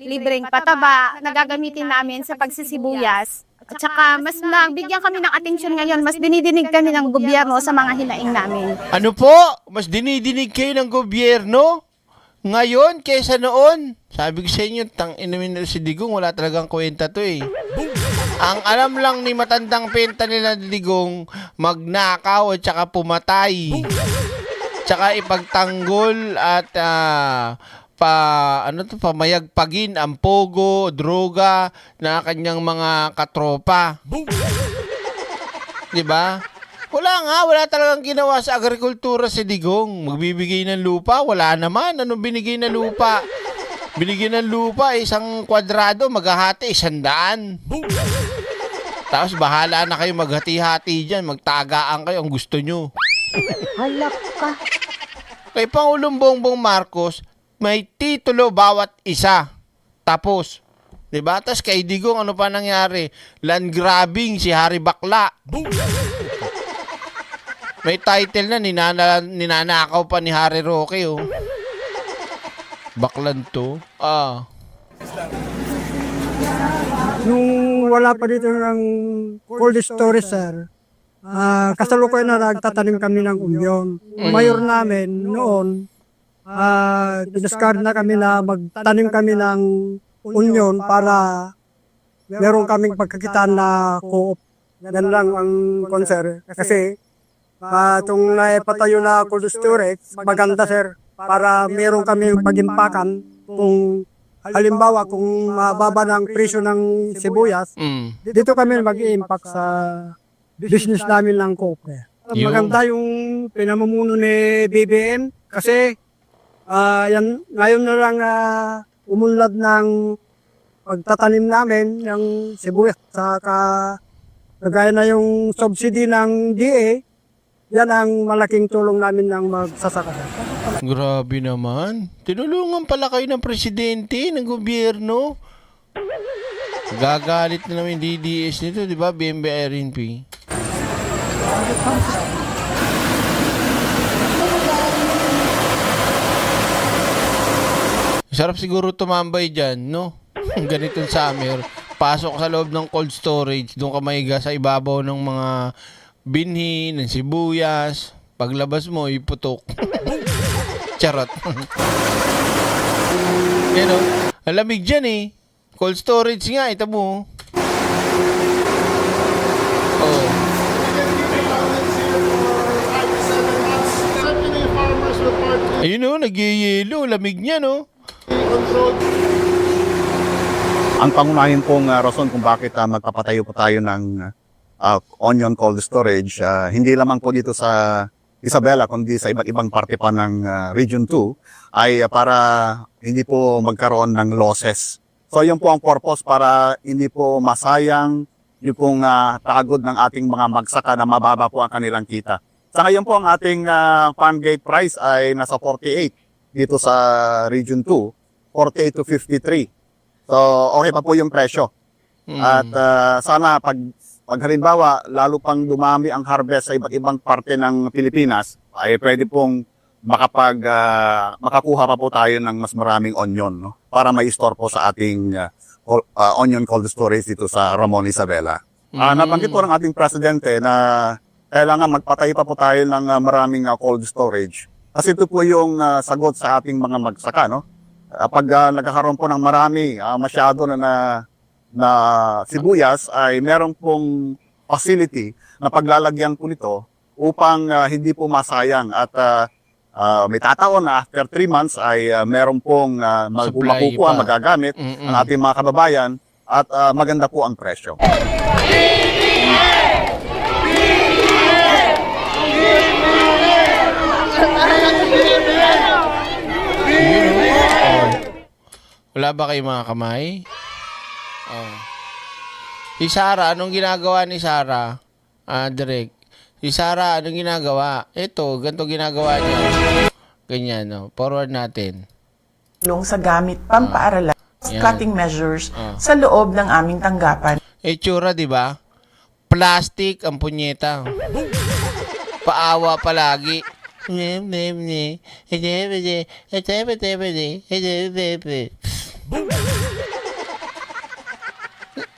libreng pataba na gagamitin namin sa pagsisibuyas. At saka, mas nabigyan kami ng atensyon ngayon. Mas dinidinig kami ng gobyerno sa mga hinaing namin. Ano po? Mas dinidinig kayo ng gobyerno? Ngayon, kaysa noon? Sabi ko sa inyo, tang-inamin na si Digong, wala talagang kwenta to Ang alam lang ni matandang penta nila Digong, magnakaw at saka pumatay. Tsaka ipagtanggol at pamayagpagin ang pogo, droga na kanyang mga katropa. Diba? Wala talagang ginawa sa agrikultura si Digong. Magbibigay ng lupa, wala naman. Anong binigay na lupa? Binigyan ng lupa, isang kwadrado, maghahati, 100. Tapos bahala na kayo maghati-hati dyan, magtagaan kayo ang gusto nyo. Halak ka. Kay Pangulong Bongbong Marcos, may titulo bawat isa. Tapos, diba? Tapos kay Digong, ano pa nangyari? Land grabbing, si Hari Bakla. May title na, ninanakaw pa ni Harry Roque, Baklan to. Nung wala pa dito ng cold storage, sir, kasalukuyan na nagtatanim kami ng umyon. Mayor namin noon, discard na kami na magtanim kami ng umyon para meron kaming pagkakitaan na co-op. Yan lang ang concern. Kasi itong naipatayo na cold storage, maganda, sir, para meron kami pag-impakan kung halimbawa kung mababa ng presyo ng sibuyas, dito kami mag-i-impact sa business namin ng coop. Maganda yung pinamumuno ni BBM kasi yan, ngayon na lang umunlad ng pagtatanim namin ng sibuyas. Saka kagaya na yung subsidy ng DA, yan ang malaking tulong namin ng magsasaka. Grabe naman. Tinulungan pala kayo ng presidente, ng gobyerno. Gagalit na naman yung DDS nito, di ba? BMB RNP. Sarap siguro tumambay dyan, no? Ganitong summer. Pasok sa loob ng cold storage, doon ka maiga sa ibabaw ng mga binhi, ng sibuyas. Paglabas mo, iputok. Charot. Yan o. Ang lamig dyan eh. Cold storage nga, ito mo. Oh. Ayun o, nagyayelo. Lamig niya, no? Ang pangunahin pong rason kung bakit magpapatayo po tayo ng onion cold storage, hindi lamang po dito sa Isabela, kundi sa iba't ibang parte pa ng Region 2, ay para hindi po magkaroon ng losses. So yun po ang purpose, para hindi po masayang yung pong tagod ng ating mga magsaka na mababa po ang kanilang kita. Sa ngayon po ang ating farm gate price ay nasa 48 dito sa Region 2, 48 to 53. So okay pa po yung presyo. At sana pag halimbawa lalo pang dumami ang harvest sa iba't ibang parte ng Pilipinas, ay pwede pong makakuha pa po tayo ng mas maraming onion, no? Para ma-store po sa ating onion cold storage dito sa Ramon Isabela. Nabanggit po ng ating presidente na kailangan magpatay pa po tayo ng maraming cold storage. Kasi ito po yung sagot sa ating mga magsaka, no? Pag nagkakaroon po ng marami, masyado na sibuyas, ay meron pong facility na paglalagyan po nito upang hindi po masayang. At may tataon na after 3 months ay meron pong makukuha, magagamit ang ating mga kababayan, at maganda po ang presyo. Wala ba kayong mga kamay? Oh. Si Sarah, anong ginagawa ni Sarah? Direk. Si Sarah, anong ginagawa? Ito, ganito ginagawa niya. Ganyan, no? Forward natin. Tulong sa gamit pampaaralan, cutting measures sa loob ng aming tanggapan. Tsura, di ba? Plastic ang punyeta. Paawa palagi.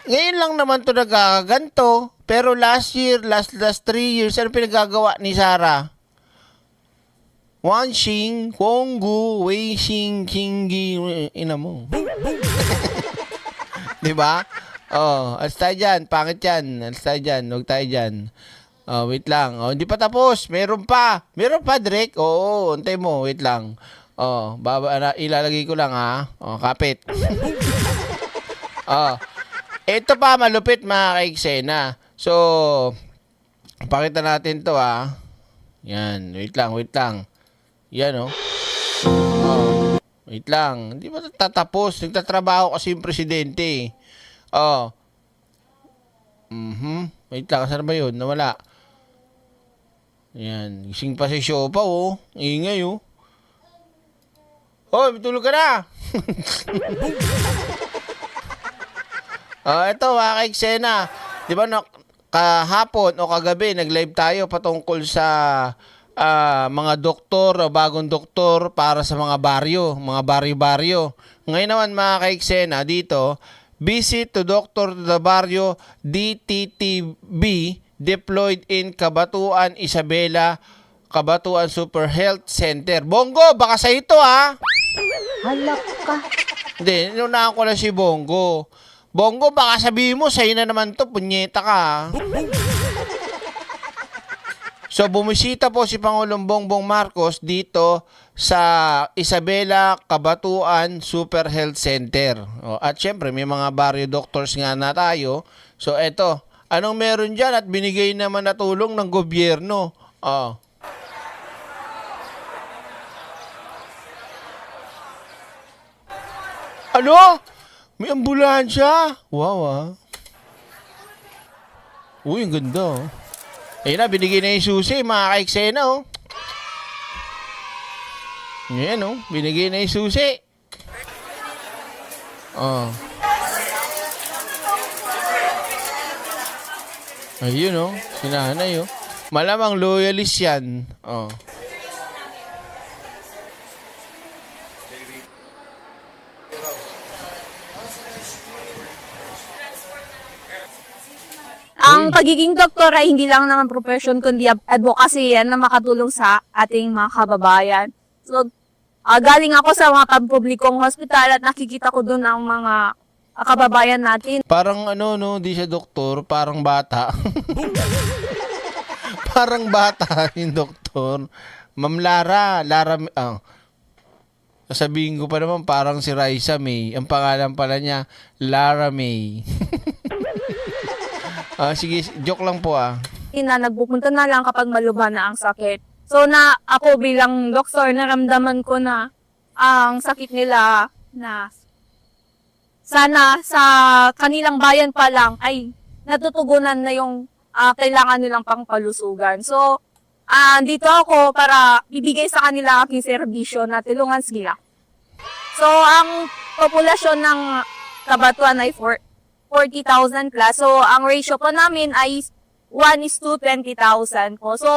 Ngayon lang naman to nagkaganto. Pero last 3 years, ano pinagagawa ni Sarah? Wanxing, Konggu, Weixing, Kingi, ina mo. Diba? Oh, alis tayo dyan. Pangit yan. Alis tayo dyan. Huwag tayo dyan. Oh, wait lang. Oh, hindi pa tapos. Meron pa. Meron pa, Drake. Oo, untay mo. Wait lang. Oh, ilalagay ko lang, ha. Oh, kapit. Oh. Ito pa, malupit, mga kaiksena. So, pakita natin to, ha. Yan. Wait lang. Yan, oh. Oh. Wait lang. Hindi ba tatapos? Nagtatrabaho kasi yung presidente. Oh. Wait lang. Saan ba yun? Nawala. Yan. Gising pa si Shopa, oh. Ingay, oh. Oh, tulog ka na. Ito, mga kaiksena. Di ba, kahapon o kagabi, nag-live tayo patungkol sa mga doktor o bagong doktor para sa mga baryo, mga baryo-baryo. Ngayon naman, mga kaiksena, dito, Visit to Dr. Dabario DTTB deployed in Cabatuan, Isabela, Cabatuan Super Health Center. Bongo, baka sa ito ha. Halak ka. Hindi, inunahan ko na si Bongo. Bongo, baka sabihin mo, sa'yo na naman to, punyeta ka. So, bumisita po si Pangulong Bongbong Marcos dito sa Isabela, Cabatuan Super Health Center. O, at syempre, may mga barrio doctors nga na tayo. So, eto, anong meron dyan at binigay naman na tulong ng gobyerno? O. Ano? May ambulansya? Wow, ah. Uy, ang ganda, oh. Ayun na, binigay na yung susi, mga ka-eksena, oh. Ayan, oh. Binigay na yung susi. Oh. Ayun, oh. Sinanay, oh. Malamang loyalist yan. Oh. Ang pagiging doktor ay hindi lang naman profession kundi advocacy yan na makatulong sa ating mga kababayan. So, galing ako sa mga pampublikong hospital at nakikita ko doon ang mga kababayan natin. Parang ano, no, di siya doktor, parang bata. Parang bata yung doktor. Ma'am Lara, sabihin ko pa naman parang si Raisa May. Ang pangalan pala niya, Lara May. Sige, joke lang po Na nagpupunta na lang kapag malubha na ang sakit. So na ako bilang doktor, naramdaman ko na ang sakit nila na sana sa kanilang bayan pa lang ay natutugunan na yung kailangan nilang pangkalusugan. So, dito ako para ibigay sa kanila aking serbisyo na tulungan sila. So, ang populasyon ng Cabatuan ay 40,000 plus. So, ang ratio po namin ay 1:20,000 po. So,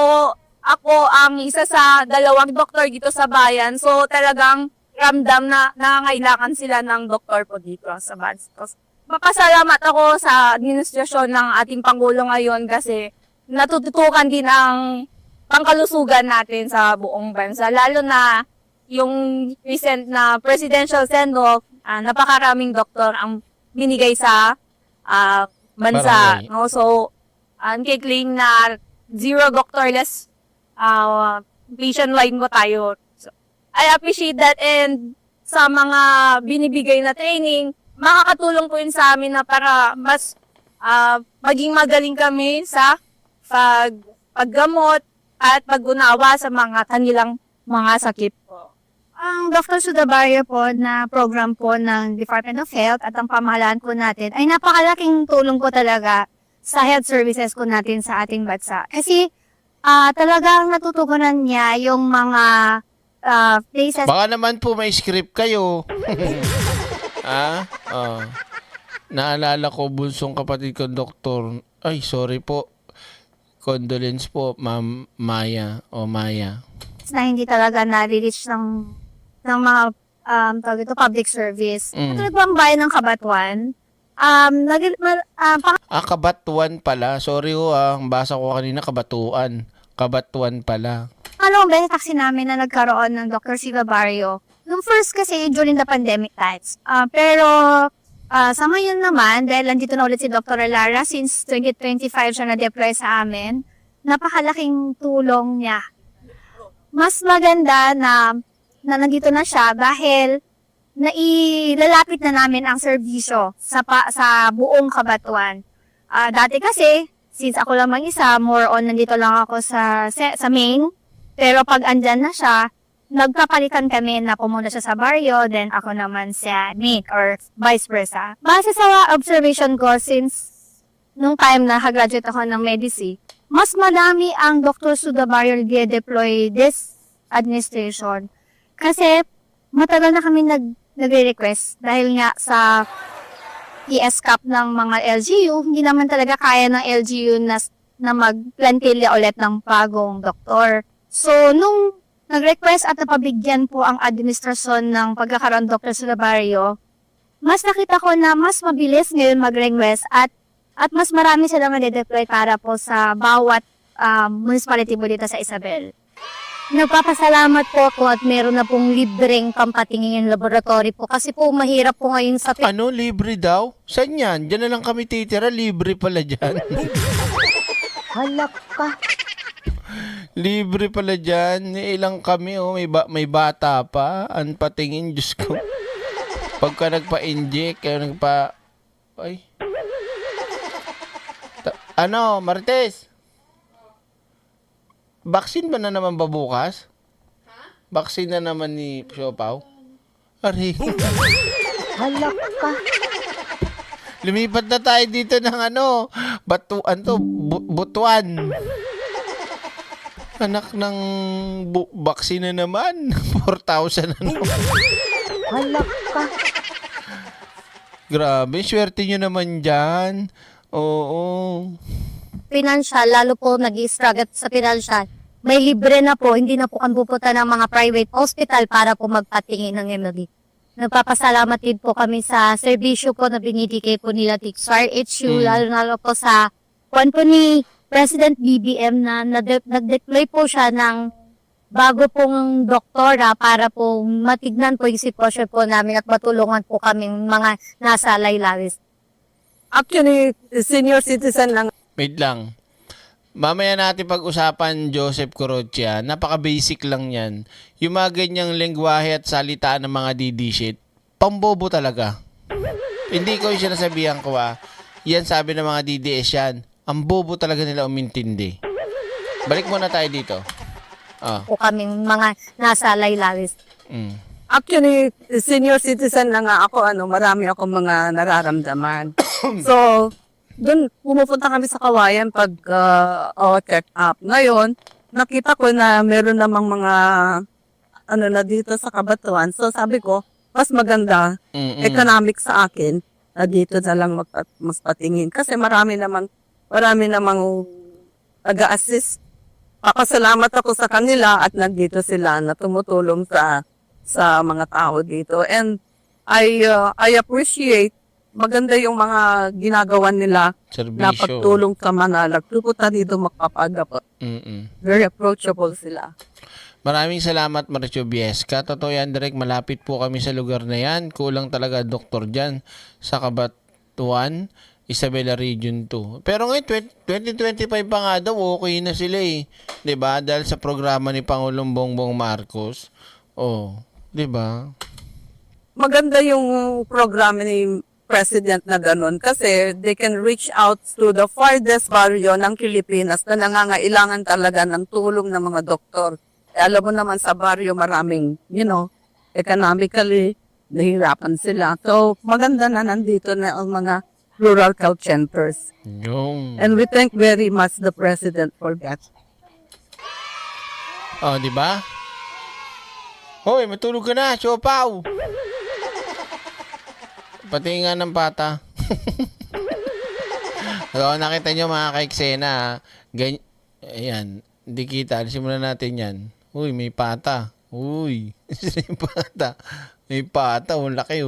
ako ang isa sa dalawang doktor dito sa bayan. So, talagang ramdam na nangangailangan sila ng doktor po dito sa bayan. Mapasalamat ako sa administrasyon ng ating Pangulo ngayon kasi natututukan din ang pangkalusugan natin sa buong bansa. Lalo na yung recent na presidential send-off, napakaraming doktor ang binigay sa bansa. No? So, kikling na zero doctorless patient line po tayo. So, I appreciate that and sa mga binibigay na training, makakatulong po yun sa amin na para mas maging magaling kami sa paggamot at pag-unawa sa mga kanilang mga sakit po. Ang Dr. Sudabario po na program po ng Department of Health at ang pamahalaan po natin ay napakalaking tulong po talaga sa health services po natin sa ating bansa. Kasi talagang natutugunan niya yung mga places. Baka naman po may script kayo. Naalala ko bunsong kapatid kong doktor. Ay, sorry po. Condolence po, Ma'am Maya o Maya. Na hindi talaga na-reach ng mga public service. Tulad po ang bayan ng Cabatuan. Cabatuan pala. Sorry ho ang basa ko kanina, Cabatuan. Cabatuan pala. Ano, taxi namin na nagkaroon ng Dr. Sigabario. Nung first kasi during the pandemic times. Pero sa ngayon naman, dahil nandito na ulit si Dr. Lara, since 2025 siya na-deploy sa amin, napakalaking tulong niya. Mas maganda na nandito na siya dahil nailalapit na namin ang serbisyo sa buong Cabatuan. Dati kasi, since ako lang mag-isa, more on nandito lang ako sa main. Pero pag andyan na siya, nagkapalitan kami na pumunta siya sa barrio, then ako naman sa main or vice versa. Base sa observation ko, since nung time na graduate ako ng medicine, mas madami ang Dr. Sudabario deploy this administration. Kasi matagal na kami nagre-request dahil nga sa ESCAP ng mga LGU, hindi naman talaga kaya ng LGU na magplantilla ulit ng bagong doktor. So, nung nag-request at napabigyan po ang administrasyon ng pagkakaroon Dr. Sudabario, mas nakita ko na mas mabilis ngayon mag-request at mas marami silang nade-deploy para po sa bawat municipality po dito sa Isabel. Nagpapasalamat po ako at meron na pong libreng pampatingin laboratory po kasi po mahirap po ngayon sa... Ano, libre daw? Saan yan? Diyan na lang kami titira, libre pala dyan. Halak ka. Libre pala dyan. Ilang kami, oh, may bata pa. Ang patingin, Diyos ko. Pagka nagpa-inject, kayo Ay. Ano, Martes? Vaccine ba na naman ba bukas? Vaccine na naman ni Siopaw? Ari. Halak ka. Lumipat na tayo dito ng Butuan. Anak ng vaccine na naman. 4,000 na naman. Halak ka. Grabe, swerte nyo naman dyan. Oo. Financial, lalo po nag-i-struggle sa financial. May libre na po, hindi na po kami pupunta ng mga private hospital para po magpatingin ng MLD. Nagpapasalamat din po kami sa serbisyo po na binibigay po nila TICSAR HU, lalo po sa kwan po ni President BBM na nag-deploy po siya ng bago pong doktora para po matignan po yung sitwasyon po namin at matulungan po kaming mga nasa laylawis. Actually, senior citizen lang. Wait lang. Mamaya natin pag-usapan, Joseph Corochia. Napaka-basic lang yan. Yung mga ganyang lengguwahe at salitaan ng mga DD-shit, pambobo talaga. Hindi ko yung sinasabihan ko Yan sabi ng mga DDS yan. Ang bobo talaga nila umintindi. Balik muna tayo dito. Po kaming mga nasa laylawis. Actually, senior citizen lang nga ako, marami akong mga nararamdaman. So, doon pumupunta kami sa Kawayan pag check up. Ngayon, nakita ko na meron namang mga na dito sa Kabatuan. So, sabi ko, mas maganda economic sa akin na dito na lang mas patingin. Kasi marami namang nag-a-assist. Pakasalamat ako sa kanila at nandito sila na tumutulong sa mga tao dito. And I appreciate maganda yung mga ginagawa nila na pagtulong sa mga nagpupunta dito makapagapot. Very approachable sila. Maraming salamat, Marcio Biesca. Totoo yan, direct malapit po kami sa lugar na yan. Kulang talaga doktor dyan sa Kabatuan, Isabela Region 2. Pero ngayon, 2025 pa nga daw, okay na sila eh. 'Di ba? Dahil sa programa ni Pangulong Bongbong Marcos. 'di ba? Maganda yung programa ni President na ganun kasi they can reach out to the farthest barrio ng Pilipinas na nangangailangan talaga ng tulong ng mga doktor. Alam mo naman sa barrio maraming, economically nahirapan sila. So maganda na nandito na ang mga rural health centers. And we thank very much the President for that. Di ba? Hoy, matulog ka na, Siopaw. Pati nga ng pata. So, nakita nyo mga kaiksena, ayan, hindi kita, alisin muna natin yan. Uy, may pata. Uy, may pata. May pata, laki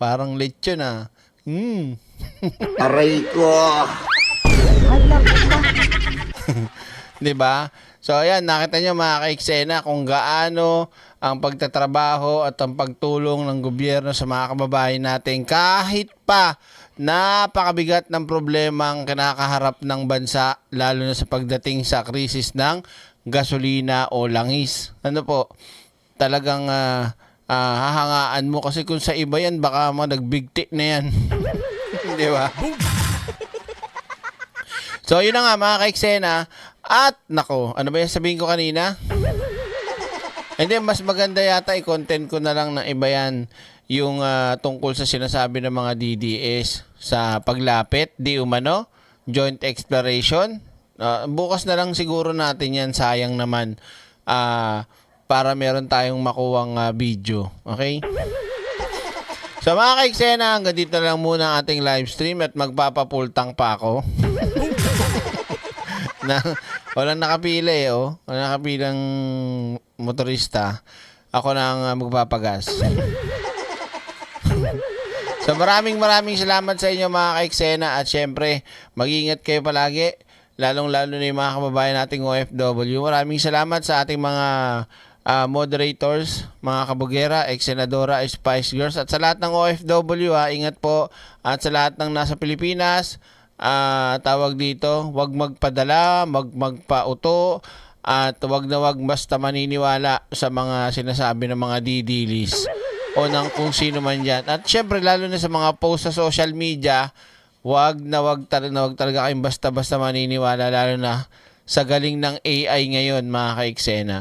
Parang lechon Aray ko. Diba? So, ayan, nakita nyo mga kaiksena kung gaano ang pagtatrabaho at ang pagtulong ng gobyerno sa mga kababayan natin kahit pa napakabigat ng problema ang kinakaharap ng bansa lalo na sa pagdating sa krisis ng gasolina o langis. Ano po? Talagang hahangaan mo kasi kung sa iba yan baka nagbigti na yan. Di ba? So yun na nga mga kaiksena at nako, ano ba yung sabihin ko kanina? Hindi, mas maganda yata i-content ko na lang ng iba yan yung tungkol sa sinasabi ng mga DDS sa paglapit, di umano, joint exploration. Bukas na lang siguro natin yan, sayang naman. Para meron tayong makuwang video. Okay? So mga kaiksena, hanggang dito lang muna ang ating live stream at magpapapultang pa ako. Walang nakapila walang nakapilang motorista. Ako na ang magpapagas. maraming salamat sa inyo mga ka-eksena at syempre, mag-ingat kayo palagi, lalong-lalo na yung mga kababayan nating OFW. Maraming salamat sa ating mga moderators, mga kabugera, eksenadora, Spice Girls at sa lahat ng OFW ingat po at sa lahat ng nasa Pilipinas, tawag dito, wag magpadala, magpauto at wag na wag basta maniniwala sa mga sinasabi ng mga didilis o ng kung sino man yan. At syempre lalo na sa mga post sa social media, wag talaga kayong basta-basta maniniwala, lalo na sa galing ng AI ngayon mga ka-eksena.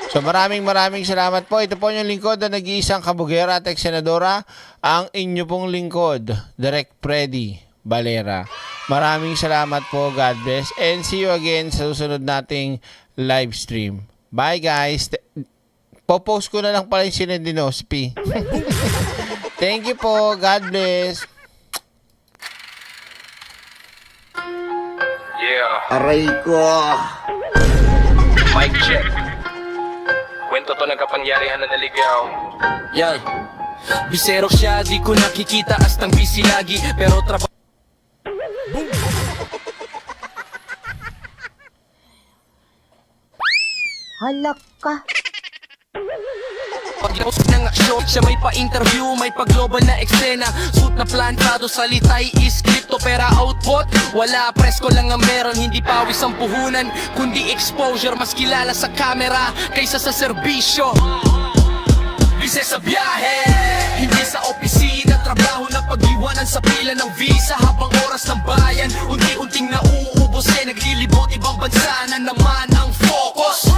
So maraming salamat po. Ito po yung lingkod na nag-iisang kabugera at eksenadora, ang inyo pong lingkod, Direk Freddy Valera. Maraming salamat po. God bless. And see you again sa susunod nating live stream. Bye guys. Popost ko na lang pala yung Sinendinospi. Thank you po. God bless. Yeah. Aray ko. Mic check. Kwento to ng kapangyarihan na naligaw. Yan. Bisero siya, di ko nakikita, astang busy lagi, pero trabaho. Halak ka. Paglaos ng aksyon, siya may pa-interview, may pag-global na eksena. Suit na plantado, salitay is crypto, pera output. Wala, presko lang ang meron, hindi pawis ang puhunan, kundi exposure, mas kilala sa camera kaysa sa serbisyo. Bise sa biyahe, hindi sa opisina, trabaho na pag-iwanan sa pila ng visa. Habang oras ng bayan, unti-unting nauubos, naglilibot ibang bansa na naman ang focus.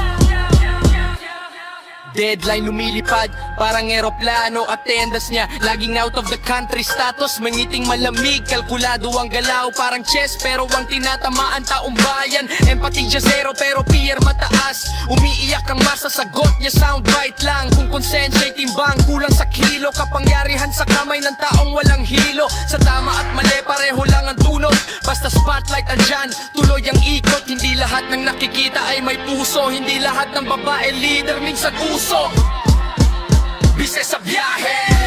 Deadline lumilipad, parang eroplano. Attendance niya, laging out of the country status. Mangiting malamig, kalkulado ang galaw. Parang chess, pero ang tinatamaan taong bayan. Empathy siya zero, pero fear mataas. Umiiyak ang masa, sagot niya soundbite lang. Kung konsensya timbang, kulang sa kilo. Kapangyarihan sa kamay ng taong walang hilo. Sa tama at mali, pareho lang ang tunog. Basta spotlight andyan, tuloy ang ikot. Hindi lahat ng nakikita ay may puso. Hindi lahat ng babae leader, minsan uso. Bise sa biyahe.